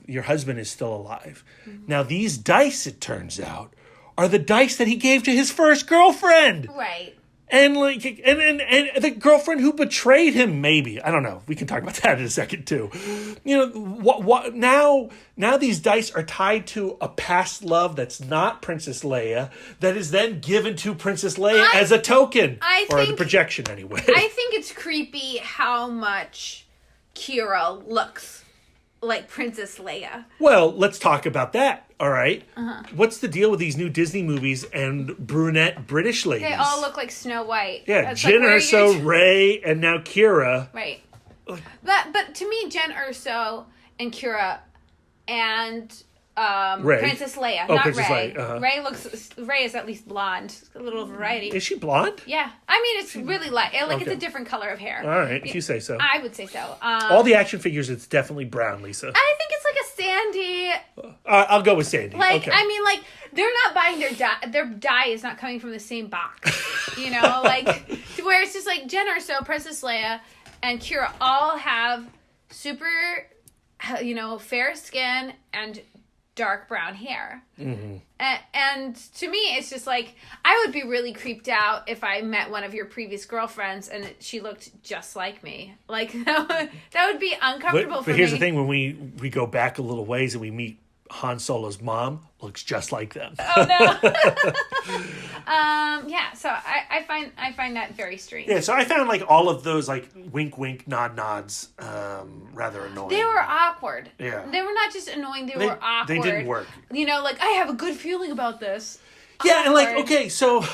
Your husband is still alive. Mm-hmm. Now, these dice, it turns out, are the dice that he gave to his first girlfriend. Right. And and the girlfriend who betrayed him, maybe. I don't know. We can talk about that in a second, too. Now these dice are tied to a past love that's not Princess Leia, that is then given to Princess Leia as a token. Or the projection, anyway. I think it's creepy how much Kira looks like Princess Leia. Well, let's talk about that, all right? Uh-huh. What's the deal with these new Disney movies and brunette British ladies? They all look like Snow White. Yeah, Jyn Erso, Rey, and now Kira. Right. But to me, Jyn Erso and Kira and Rey. Princess Leia, Oh, not Princess Rey. Leia, uh-huh. Rey is at least blonde. A little variety. Is she blonde? Yeah. I mean, it's really light. Like, it's Okay. a different color of hair. All right, if you say so. I would say so. All the action figures, it's definitely brown, Lisa. I think it's like a sandy. I'll go with Sandy. Like, okay. I mean, like, they're not buying their dye. Their dye is not coming from the same box. You know, like, to where it's just like Jen Erso, Princess Leia, and Kira all have super, fair skin and dark brown hair. Mm-hmm. And to me, it's just like, I would be really creeped out if I met one of your previous girlfriends and she looked just like me. Like, that would be uncomfortable for me. But here's the thing, when we go back a little ways and we meet Han Solo's mom, looks just like them. Oh, no. Yeah, so I find that very strange. Yeah, so I found like all of those like wink wink nod nods rather annoying. They were awkward. Yeah. They were not just annoying, they were awkward. They didn't work. Like, I have a good feeling about this. Yeah, and like, Awkward. okay, so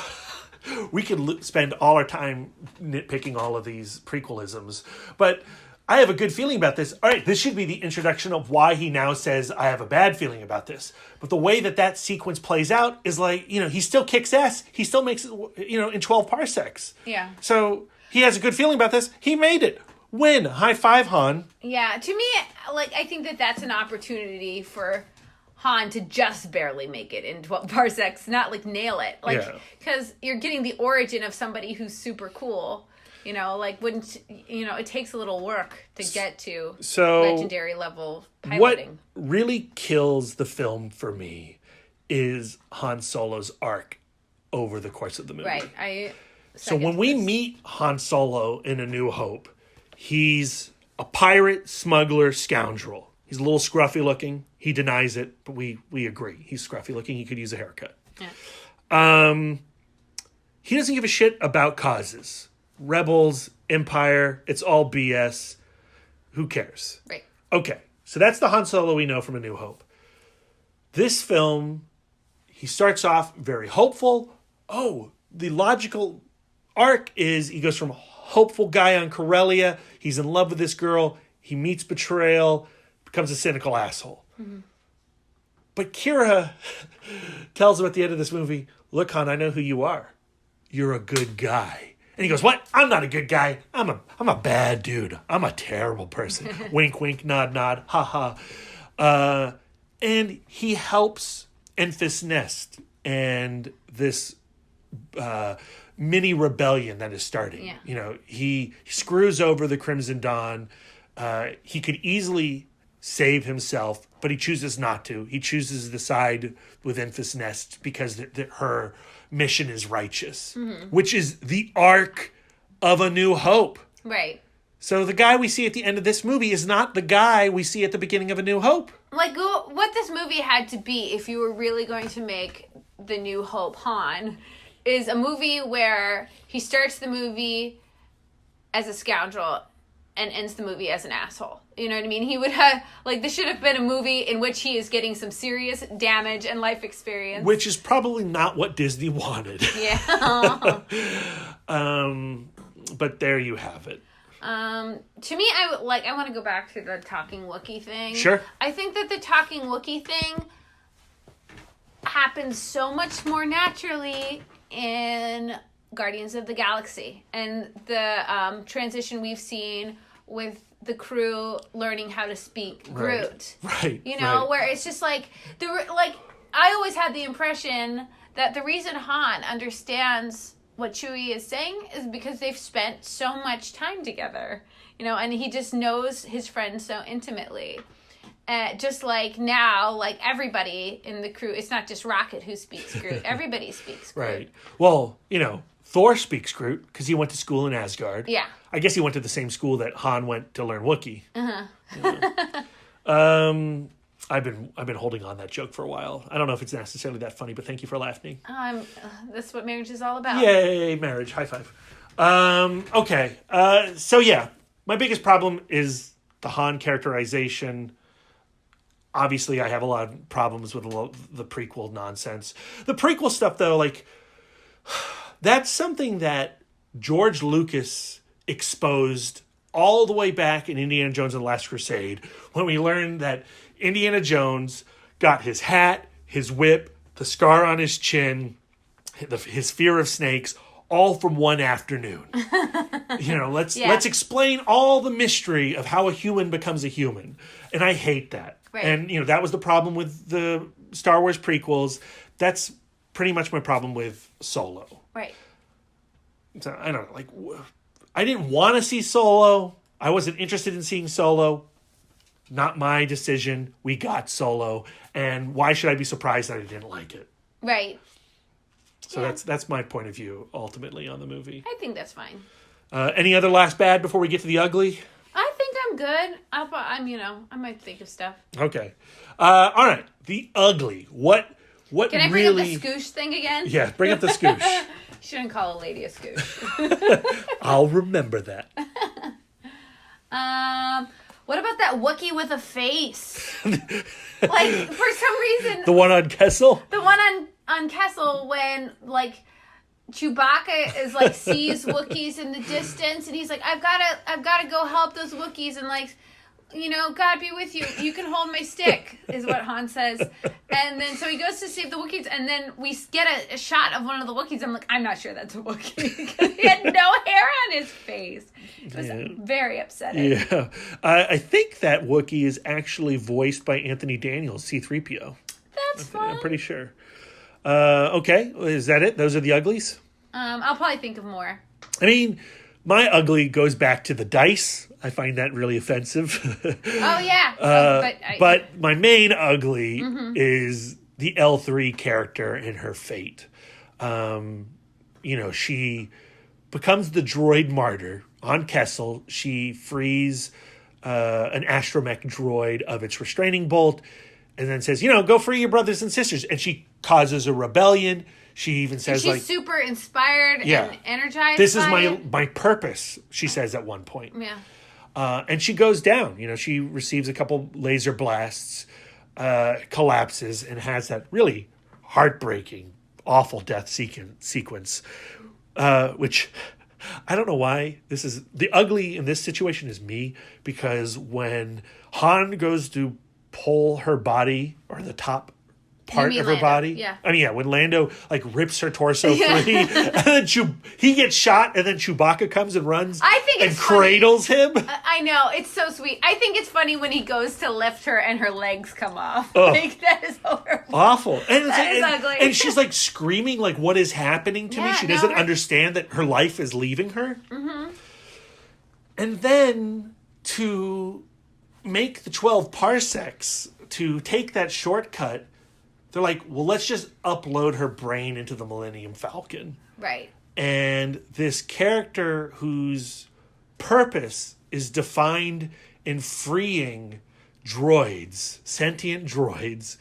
we could spend all our time nitpicking all of these prequelisms, but I have a good feeling about this. All right, this should be the introduction of why he now says, I have a bad feeling about this. But the way that sequence plays out is like, he still kicks ass. He still makes it, in 12 parsecs. Yeah. So he has a good feeling about this. He made it. Win. High five, Han. Yeah, to me, like, I think that's an opportunity for Han to just barely make it in 12 parsecs, not like nail it. Like, because you're getting the origin of somebody who's super cool. It takes a little work to get to legendary level piloting. What really kills the film for me is Han Solo's arc over the course of the movie. Right. So when we meet Han Solo in A New Hope, he's a pirate, smuggler, scoundrel. He's a little scruffy looking. He denies it, but we agree. He's scruffy looking. He could use a haircut. Yeah. He doesn't give a shit about causes. Rebels, Empire, it's all BS. Who cares? Right. Okay, so that's the Han Solo we know from A New Hope. This film, he starts off very hopeful. Oh, the logical arc is he goes from hopeful guy on Corellia, he's in love with this girl, he meets betrayal, becomes a cynical asshole. Mm-hmm. But Kira tells him at the end of this movie, look, Han, I know who you are. You're a good guy. And he goes, what? I'm not a good guy. I'm a bad dude. I'm a terrible person. Wink, wink, nod, nod, ha ha. And he helps Enfys Nest and this mini rebellion that is starting. Yeah. He screws over the Crimson Dawn. He could easily save himself, but he chooses not to. He chooses to side with Enfys Nest because her mission is righteous, which is the arc of A New Hope. Right. So the guy we see at the end of this movie is not the guy we see at the beginning of A New Hope. Like, what this movie had to be, if you were really going to make The New Hope Han, is a movie where he starts the movie as a scoundrel and ends the movie as an asshole. You know what I mean? He would have, this should have been a movie in which he is getting some serious damage and life experience. Which is probably not what Disney wanted. Yeah. But there you have it. To me, I want to go back to the talking Wookiee thing. Sure. I think that the talking Wookiee thing happens so much more naturally in Guardians of the Galaxy and the transition we've seen with the crew learning how to speak Groot. Right. Where it's just I always had the impression that the reason Han understands what Chewie is saying is because they've spent so much time together, and he just knows his friend so intimately. Just like now, everybody in the crew, it's not just Rocket who speaks Groot. Everybody speaks Groot. Right. Well, Thor speaks Groot because he went to school in Asgard. Yeah. I guess he went to the same school that Han went to learn Wookiee. I've been holding on that joke for a while. I don't know if it's necessarily that funny, but thank you for laughing. That's what marriage is all about. Yay, marriage. High five. Okay. So yeah, my biggest problem is the Han characterization. Obviously, I have a lot of problems with the prequel nonsense. The prequel stuff, though, that's something that George Lucas exposed all the way back in Indiana Jones and the Last Crusade when we learned that Indiana Jones got his hat, his whip, the scar on his chin, his fear of snakes, all from one afternoon. Let's explain all the mystery of how a human becomes a human. And I hate that. Right. And, that was the problem with the Star Wars prequels. That's pretty much my problem with Solo. Right. So, I don't know. I didn't want to see Solo. I wasn't interested in seeing Solo. Not my decision. We got Solo. And why should I be surprised that I didn't like it? Right. So that's my point of view, ultimately, on the movie. I think that's fine. Any other last bad before we get to the ugly? I think I'm good. I might think of stuff. Okay. All right. The ugly. What Can I bring up the scoosh thing again? Yeah, bring up the scoosh. Shouldn't call a lady a scoosh. I'll remember that. What about that Wookiee with a face? Like, for some reason... The one on Kessel? The one on Kessel when, like, Chewbacca is, like, sees Wookiees in the distance, and he's like, I've gotta go help those Wookiees, and, like, God be with you. You can hold my stick, is what Han says. And then, so he goes to save the Wookiees, and then we get a shot of one of the Wookiees. I'm like, I'm not sure that's a Wookiee, because he had no hair on his face. It was very upsetting. Yeah. I think that Wookiee is actually voiced by Anthony Daniels, C-3PO. That's fun. I'm pretty sure. Okay, is that it? Those are the uglies? I'll probably think of more. I mean, my ugly goes back to the dice. I find that really offensive. Oh, yeah. But my main ugly is the L3 character and her fate. She becomes the droid martyr on Kessel. She frees an astromech droid of its restraining bolt and then says, go free your brothers and sisters. And she causes a rebellion. She even says, she's super inspired and energized. This is my purpose, she says at one point. Yeah. And she goes down. She receives a couple laser blasts, collapses, and has that really heartbreaking, awful death sequence, which I don't know why this is... The ugly in this situation is me, because when Han goes to pull her body, or the top part of her body. Yeah. I mean, when Lando rips her torso free, and then he gets shot, and then Chewbacca comes and runs. I think and cradles him. I know, it's so sweet. I think it's funny when he goes to lift her and her legs come off. Oh, That is horrible. Awful. And that is ugly. And she's screaming what is happening to me? She doesn't understand that her life is leaving her. Mm-hmm. And then to make the 12 parsecs, to take that shortcut, they're like, well, let's just upload her brain into the Millennium Falcon. Right. And this character whose purpose is defined in freeing droids, sentient droids,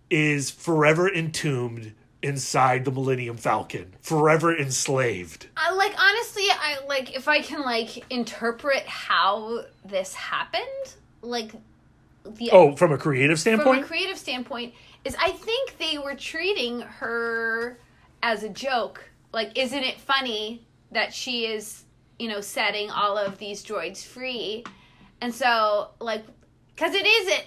is forever entombed inside the Millennium Falcon, forever enslaved. Honestly, if I can interpret how this happened, from a creative standpoint? From a creative standpoint, is I think they were treating her as a joke. Isn't it funny that she is, setting all of these droids free? And so, because it isn't,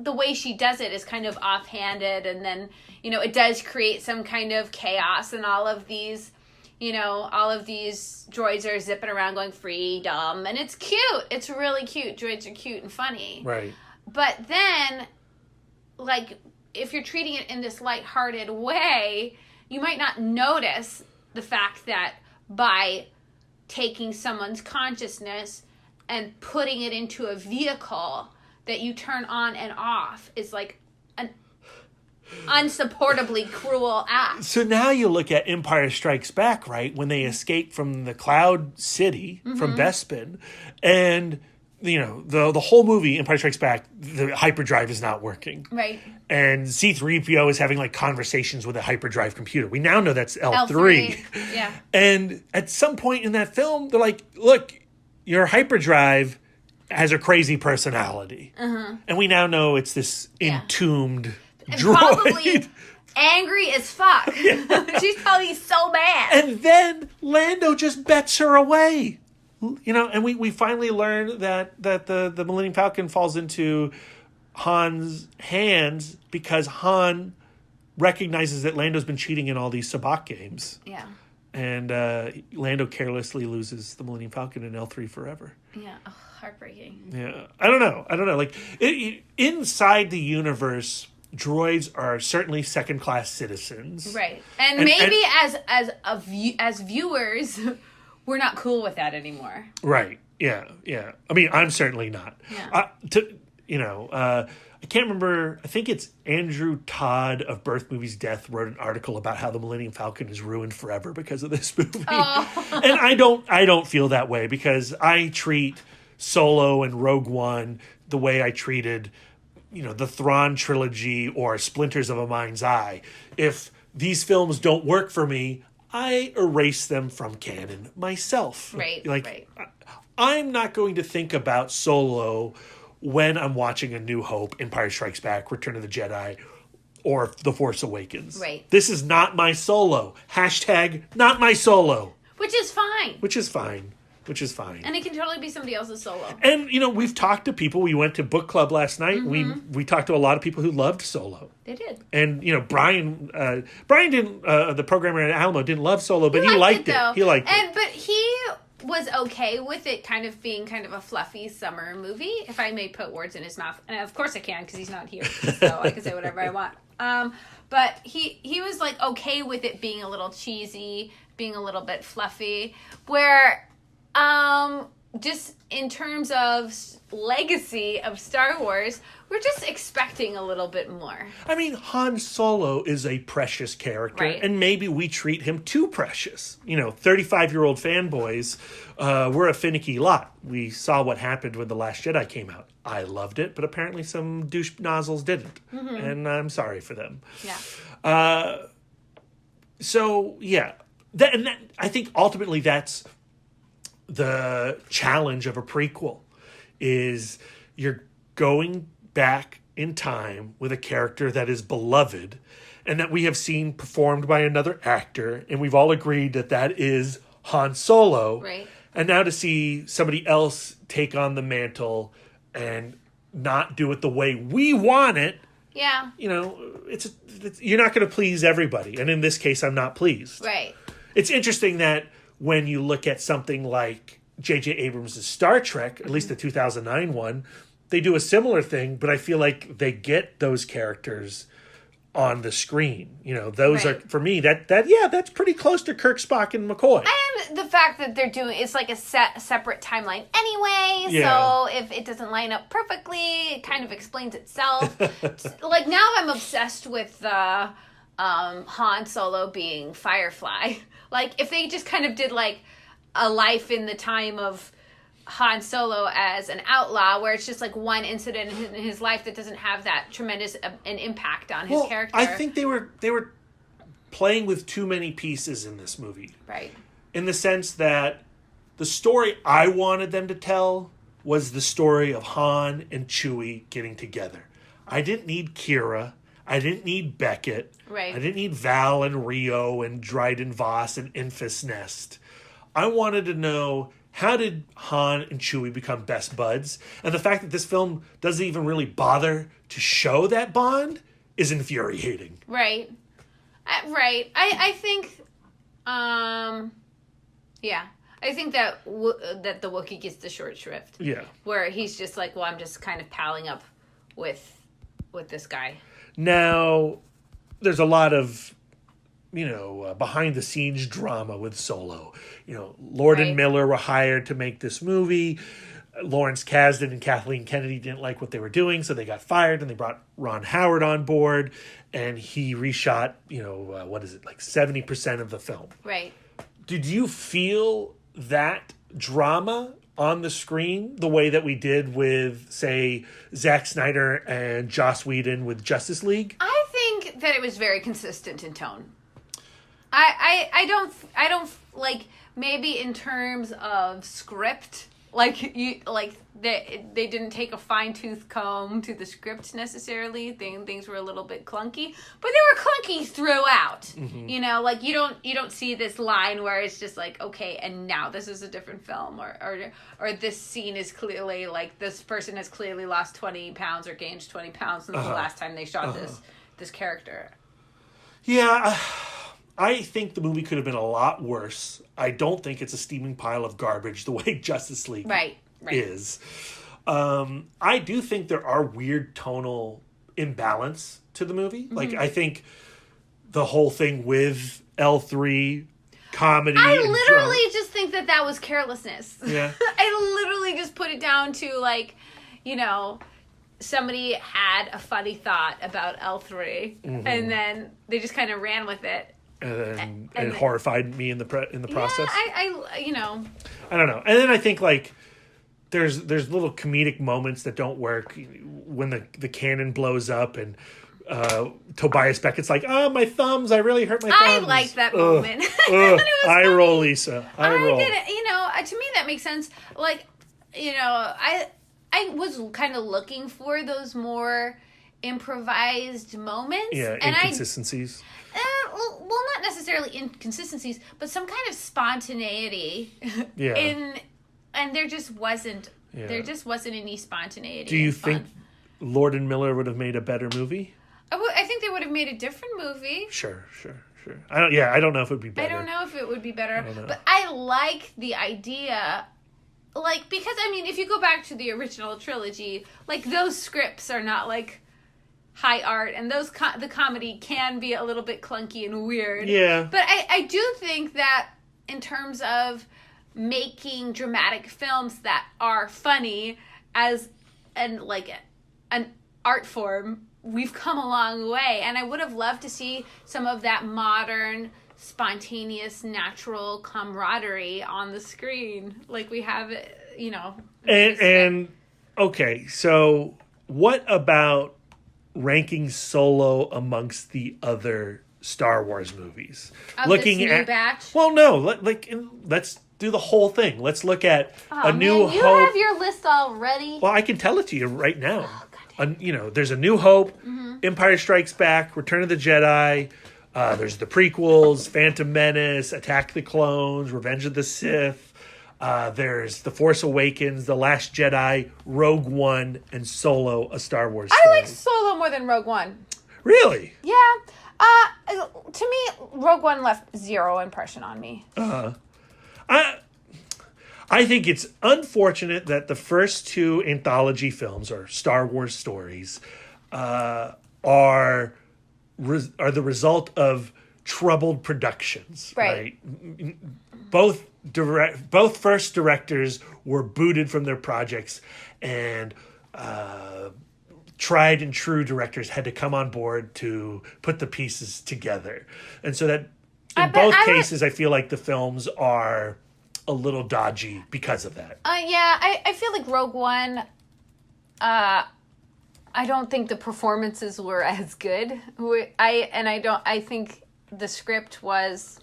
the way she does it is kind of offhanded, and then, it does create some kind of chaos, and all of these droids are zipping around going freedom, and it's cute. It's really cute. Droids are cute and funny. Right. But then, if you're treating it in this lighthearted way, you might not notice the fact that by taking someone's consciousness and putting it into a vehicle that you turn on and off is an unsupportably cruel act. So now you look at Empire Strikes Back, right? When they escape from the Cloud City, from Bespin, and the whole movie, Empire Strikes Back, the hyperdrive is not working. Right. And C-3PO is having conversations with a hyperdrive computer. We now know that's L3. Yeah. And at some point in that film, they're like, look, your hyperdrive has a crazy personality. And we now know it's this entombed droid. Probably angry as fuck. She's probably so mad. And then Lando just bets her away. And we finally learn that the Millennium Falcon falls into Han's hands because Han recognizes that Lando's been cheating in all these sabacc games. Yeah. And Lando carelessly loses the Millennium Falcon in L3 forever. Yeah. Oh, heartbreaking. Yeah. I don't know. Like, inside the universe, droids are certainly second-class citizens. Right. And maybe as viewers, we're not cool with that anymore. Right. Yeah. Yeah. I mean, I'm certainly not. Yeah. I can't remember. I think it's Andrew Todd of Birth Movies Death wrote an article about how the Millennium Falcon is ruined forever because of this movie. Oh. And I don't feel that way because I treat Solo and Rogue One the way I treated, the Thrawn trilogy or Splinters of a Mind's Eye. If these films don't work for me, I erase them from canon myself. Right. Right. I'm not going to think about Solo when I'm watching A New Hope, Empire Strikes Back, Return of the Jedi, or The Force Awakens. Right. This is not my Solo. Hashtag not my Solo. Which is fine. And it can totally be somebody else's Solo. And, we've talked to people. We went to book club last night. Mm-hmm. We talked to a lot of people who loved Solo. They did. And, Brian didn't, the programmer at Alamo didn't love Solo, but he liked it. Though. He liked it. But he was okay with it kind of being kind of a fluffy summer movie, if I may put words in his mouth. And of course I can, because he's not here, so I can say whatever I want. But he was like okay with it being a little cheesy, being a little bit fluffy, where just in terms of legacy of Star Wars, we're just expecting a little bit more. I mean, Han Solo is a precious character, right. And maybe we treat him too precious. 35-year-old fanboys, we're a finicky lot. We saw what happened when The Last Jedi came out. I loved it, but apparently some douche nozzles didn't. Mm-hmm. And I'm sorry for them. Yeah. So, yeah. I think ultimately that's the challenge of a prequel, is you're going back in time with a character that is beloved and that we have seen performed by another actor, and we've all agreed that is Han Solo. Right. And now to see somebody else take on the mantle and not do it the way we want it. Yeah. It's you're not going to please everybody, and in this case, I'm not pleased. Right. It's interesting that when you look at something like J.J. Abrams' Star Trek, at least the 2009 one, they do a similar thing, but I feel like they get those characters on the screen. Those right. are, for me, that's pretty close to Kirk, Spock, and McCoy. And the fact that they're doing, it's like a separate timeline anyway, yeah. So if it doesn't line up perfectly, it kind of explains itself. Like, now I'm obsessed with Han Solo being Firefly. Like, if they just kind of did, like, a life in the time of Han Solo as an outlaw, where it's just, like, one incident in his life that doesn't have that tremendous an impact on his character. I think they were playing with too many pieces in this movie. Right. In the sense that the story I wanted them to tell was the story of Han and Chewie getting together. I didn't need Kira. I didn't need Beckett. Right. I didn't need Val and Rio and Dryden Voss and Enfys Nest. I wanted to know, how did Han and Chewie become best buds? And the fact that this film doesn't even really bother to show that bond is infuriating. Right. Right. I think, yeah. I think that that the Wookiee gets the short shrift. Yeah. Where he's just like, well, I'm just kind of palling up with this guy. Now, there's a lot of, behind-the-scenes drama with Solo. Lord right. and Miller were hired to make this movie. Lawrence Kasdan and Kathleen Kennedy didn't like what they were doing, so they got fired, and they brought Ron Howard on board, and he reshot, 70% of the film. Right. Did you feel that drama on the screen the way that we did with, say, Zack Snyder and Joss Whedon with Justice League? I think that it was very consistent in tone. I don't like, maybe in terms of script, They didn't take a fine-tooth comb to the script necessarily. Things were a little bit clunky, but they were clunky throughout. Mm-hmm. You know, like you don't see this line where it's just like, okay, and now this is a different film, or this scene is clearly like this person has clearly lost 20 pounds or gained 20 pounds since the last time they shot this character. Yeah, I think the movie could have been a lot worse. I don't think it's a steaming pile of garbage the way Justice League is. I do think there are weird tonal imbalance to the movie. Mm-hmm. Like, I think the whole thing with L3 comedy. I literally just think that was carelessness. Yeah. I literally just put it down to, like, you know, somebody had a funny thought about L3, and then they just kind of ran with it. And it horrified me in the process. I you know. I don't know. And then I think, like, there's little comedic moments that don't work when the cannon blows up and Tobias Beckett's like, oh, my thumbs, I really hurt my thumbs. I like that moment. I roll, Lisa. I roll. Didn't, you know, to me that makes sense. Like, you know, I was kind of looking for those more improvised moments. Yeah, and inconsistencies. Well, not necessarily inconsistencies, but some kind of spontaneity. Yeah. And there just wasn't. Yeah. There just wasn't any spontaneity. Do you think Lord and Miller would have made a better movie? I think they would have made a different movie. Sure. I don't know if it would be better. I don't know if it would be better, but I like the idea. Like, because, I mean, if you go back to the original trilogy, like, those scripts are not, like, high art, and the comedy can be a little bit clunky and weird. Yeah. But I do think that in terms of making dramatic films that are funny as an art form, we've come a long way. And I would have loved to see some of that modern, spontaneous, natural camaraderie on the screen, like we have, you know. And okay, so what about ranking Solo amongst the other Star Wars movies? Looking at batch? Well, no, let's do the whole thing. Let's look at A New Hope. You have your list already. Well, I can tell it to you right now. You know, there's A New Hope, Empire Strikes Back, Return of the Jedi. There's the prequels, Phantom Menace, Attack the Clones, Revenge of the Sith. There's The Force Awakens, The Last Jedi, Rogue One, and Solo, A Star Wars Story. I like Solo more than Rogue One. Really? Yeah. To me, Rogue One left zero impression on me. I think it's unfortunate that the first two anthology films, or Star Wars stories, are the result of troubled productions. Right? Both first directors were booted from their projects, and tried and true directors had to come on board to put the pieces together. And so that in both cases, I feel like the films are a little dodgy because of that. I feel like Rogue One, I don't think the performances were as good. I think the script was,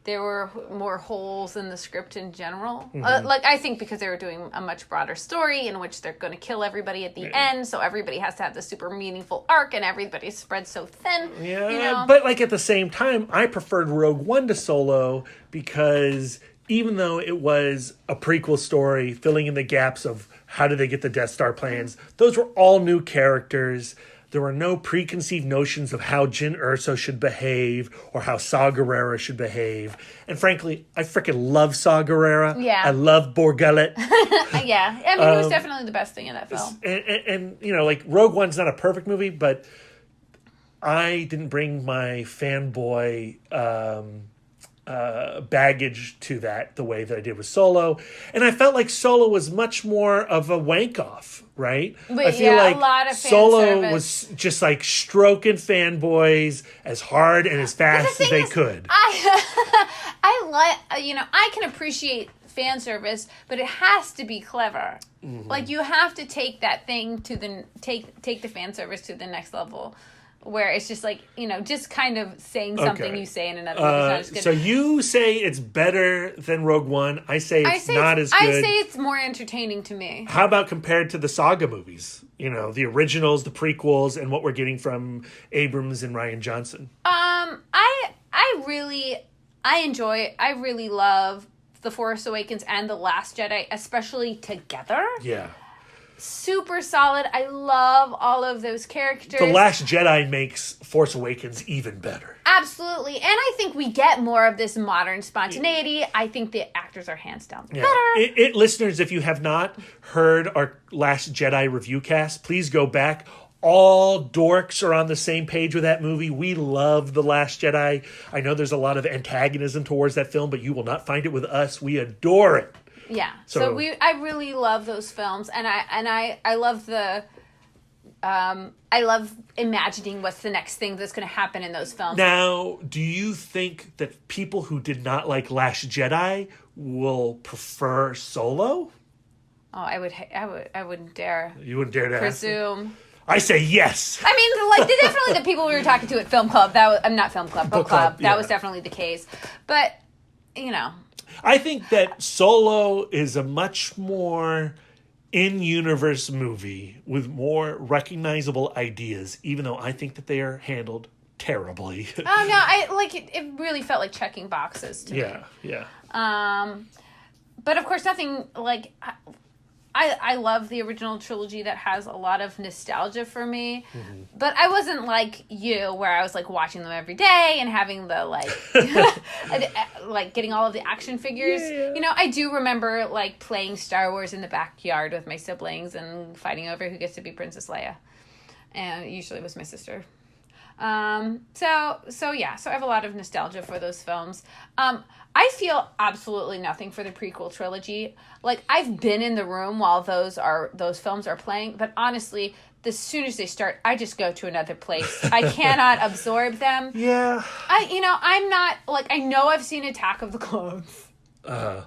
there were more holes in the script in general. I think because they were doing a much broader story in which they're going to kill everybody at the end, so everybody has to have this super meaningful arc, and everybody's spread so thin. Yeah, you know? But like at the same time, I preferred Rogue One to Solo because even though it was a prequel story filling in the gaps of how did they get the Death Star plans, those were all new characters. There were no preconceived notions of how Jyn Erso should behave or how Saw Gerrera should behave. And frankly, I freaking love Saw Gerrera. Yeah. I love Borgullet. Yeah. I mean, he was definitely the best thing in that film. And you know, like, Rogue One's not a perfect movie, but I didn't bring my fanboy baggage to that the way that I did with Solo. And I felt like Solo was much more of a wank-off, right? But I feel like a lot of fan Solo service. was just like stroking fanboys as hard and as fast as they could. I like, you know, I can appreciate fan service, but it has to be clever. Like, you have to take that thing to take the fan service to the next level. where it's just like, just kind of saying something you say in another movie is not as good. So you say it's better than Rogue One. I say it's not as good. I say it's more entertaining to me. How about compared to the saga movies? The originals, the prequels, and what we're getting from Abrams and Rian Johnson. I really love The Force Awakens and The Last Jedi, especially together. Yeah. Super solid. I love all of those characters. The Last Jedi makes Force Awakens even better. Absolutely. And I think we get more of this modern spontaneity. I think the actors are hands down better. Listeners, if you have not heard our Last Jedi review cast, please go back. All dorks are on the same page with that movie. We love The Last Jedi. I know there's a lot of antagonism towards that film, but you will not find it with us. We adore it. Yeah. So I really love those films, and I love I love imagining what's the next thing that's going to happen in those films. Now, do you think that people who did not like Last Jedi will prefer Solo? Oh, I wouldn't dare. You wouldn't dare to presume. I say yes. I mean, definitely the people we were talking to at Film Club. Not Film Club, Book Club. That was definitely the case. But I think that Solo is a much more in-universe movie with more recognizable ideas, even though I think that they are handled terribly. Oh, no, it really felt like checking boxes to me. Yeah. But of course, nothing like... I love the original trilogy that has a lot of nostalgia for me, but I wasn't like you where I was like watching them every day and having the like getting all of the action figures. Yeah. I do remember like playing Star Wars in the backyard with my siblings and fighting over who gets to be Princess Leia, and it usually was my sister. So I have a lot of nostalgia for those films. I feel absolutely nothing for the prequel trilogy. Like, I've been in the room while those films are playing, but honestly, as soon as they start, I just go to another place. I cannot absorb them. Yeah. I'm not, like, I know I've seen Attack of the Clones. I'm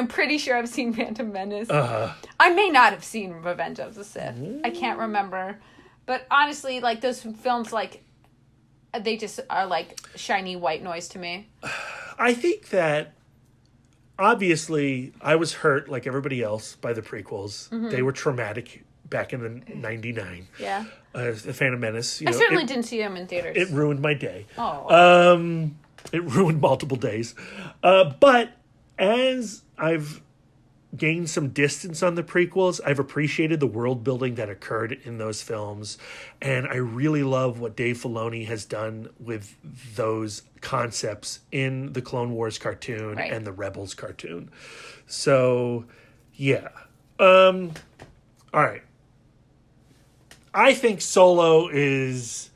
pretty sure I've seen Phantom Menace. I may not have seen Revenge of the Sith. I can't remember. But honestly, like, those films, like, they just are like shiny white noise to me. I think that, obviously, I was hurt, like everybody else, by the prequels. Mm-hmm. They were traumatic back in the 99. Yeah. The Phantom Menace. I certainly didn't see them in theaters. It ruined my day. Oh. It ruined multiple days. But as I've gained some distance on the prequels, I've appreciated the world building that occurred in those films, and I really love what Dave Filoni has done with those concepts in the Clone Wars cartoon and the Rebels cartoon. So, yeah. All right. I think Solo is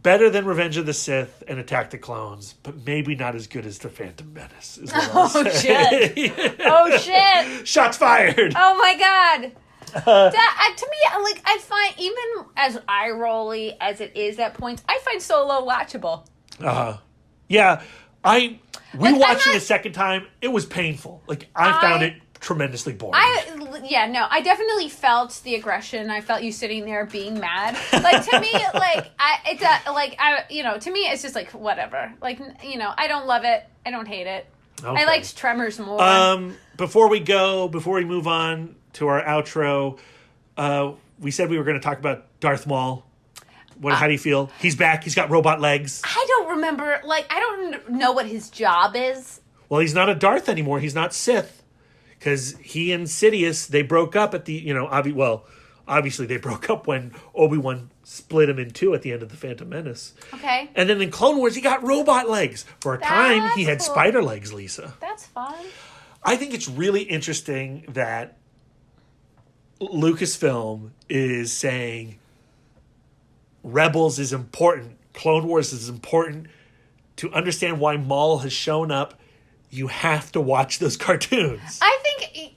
better than Revenge of the Sith and Attack the Clones, but maybe not as good as The Phantom Menace. Is what I'll say. Shit! Oh shit! Shots fired! Oh my god! To me, like, I find, even as eye-rolly as it is at points, I find Solo watchable. Yeah, we watched it a second time. It was painful. Like, I found it tremendously boring. I definitely felt the aggression. I felt you sitting there being mad. Like, to me, to me, it's just like, whatever. Like, I don't love it. I don't hate it. Okay. I liked Tremors more. Before we move on to our outro, we said we were going to talk about Darth Maul. How do you feel? He's back. He's got robot legs. I don't remember. Like, I don't know what his job is. Well, he's not a Darth anymore. He's not Sith. Because he and Sidious, they broke up at the, obviously they broke up when Obi-Wan split him in two at the end of The Phantom Menace. Okay. And then in Clone Wars, he got robot legs. For a time, he had spider legs, Lisa. That's fun. I think it's really interesting that Lucasfilm is saying Rebels is important, Clone Wars is important. To understand why Maul has shown up, you have to watch those cartoons. I think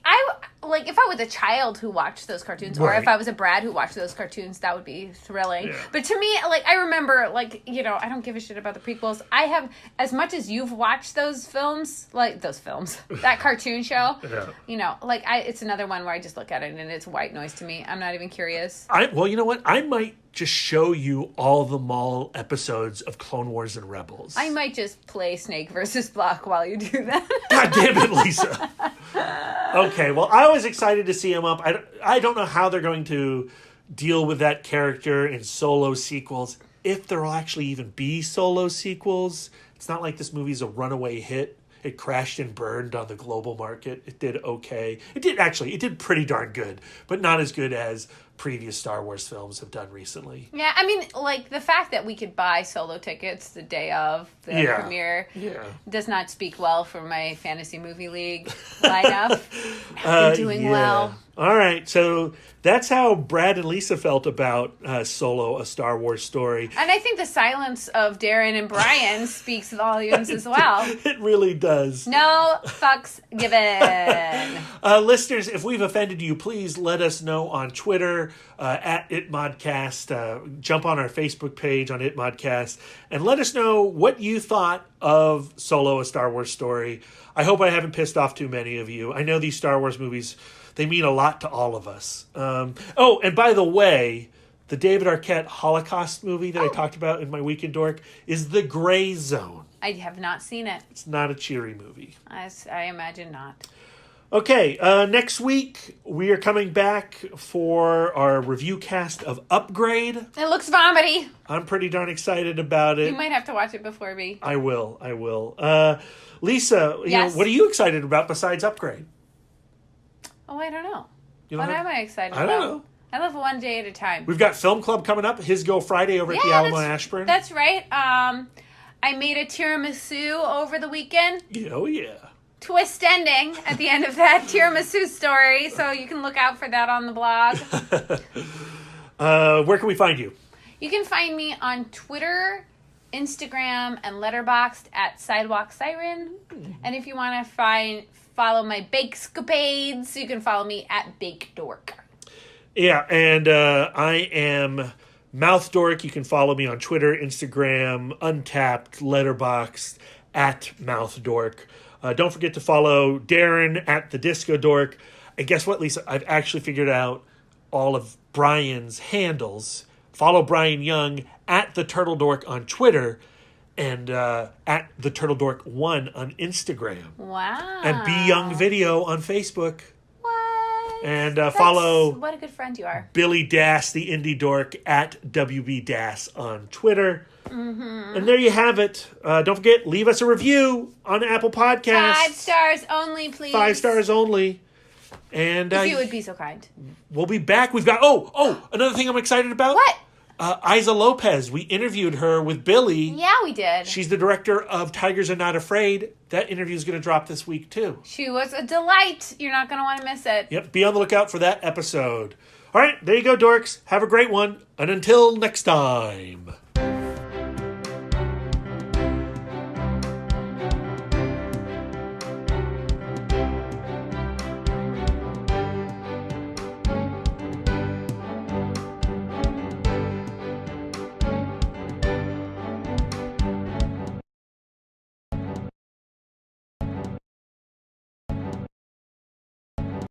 if I was a child who watched those cartoons, or if I was a Brad who watched those cartoons, that would be thrilling. Yeah. But to me, like, I remember, like, I don't give a shit about the prequels. I have, as much as you've watched those films, that cartoon show, it's another one where I just look at it and it's white noise to me. I'm not even curious. Well, you know what? I might just show you all the mall episodes of Clone Wars and Rebels. I might just play Snake versus Block while you do that. God damn it, Lisa. Okay, well, I was excited to see him up. I don't know how they're going to deal with that character in Solo sequels, if there will actually even be Solo sequels. It's not like this movie's a runaway hit. It crashed and burned on the global market. It did okay. It did pretty darn good, but not as good as previous Star Wars films have done recently. Yeah, I mean, like, the fact that we could buy Solo tickets the day of the premiere does not speak well for my fantasy movie league lineup. Not been doing well. All right, so that's how Brad and Lisa felt about Solo, A Star Wars Story. And I think the silence of Darren and Brian speaks volumes as well. It really does. No fucks given. Listeners, if we've offended you, please let us know on Twitter, at ItModcast. Jump on our Facebook page on ItModcast and let us know what you thought of Solo, A Star Wars Story. I hope I haven't pissed off too many of you. I know these Star Wars movies, they mean a lot to all of us. And by the way, the David Arquette Holocaust movie that I talked about in my Weekend Dork is The Gray Zone. I have not seen it. It's not a cheery movie. I imagine not. Okay, next week we are coming back for our review cast of Upgrade. It looks vomity. I'm pretty darn excited about it. You might have to watch it before me. I will. Lisa, Yes? what are you excited about besides Upgrade? Oh, I don't know. You don't What have- am I excited I about? don't know. I live one day at a time. We've got Film Club coming up. His Go Friday over at the Alamo Ashburn. That's right. I made a tiramisu over the weekend. Oh, yeah. Twist ending at the end of that tiramisu story, so you can look out for that on the blog. Where can we find you? You can find me on Twitter, Instagram, and Letterboxd at Sidewalk Siren. And if you want to follow my Bakescapades, you can follow me at Bake Dork. Yeah, and I am Mouth Dork. You can follow me on Twitter, Instagram, Untapped, Letterboxd, at Mouth Dork. Don't forget to follow Darren at the Disco Dork. And guess what, Lisa? I've actually figured out all of Brian's handles. Follow Brian Young at the Turtle Dork on Twitter and at the Turtle Dork 1 on Instagram. Wow. And Be Young Video on Facebook. What? And follow What a good friend you are. Billy Dass, the Indie Dork, at WB Dass on Twitter. Mm-hmm. And there you have it. Don't forget, leave us a review on Apple Podcasts. 5 stars only, please. 5 stars only. And if you would be so kind. We'll be back. We've got another thing I'm excited about. What? Isa Lopez. We interviewed her with Billy. Yeah, we did. She's the director of Tigers Are Not Afraid. That interview is going to drop this week too. She was a delight. You're not going to want to miss it. Yep. Be on the lookout for that episode. All right, there you go, dorks. Have a great one. And until next time.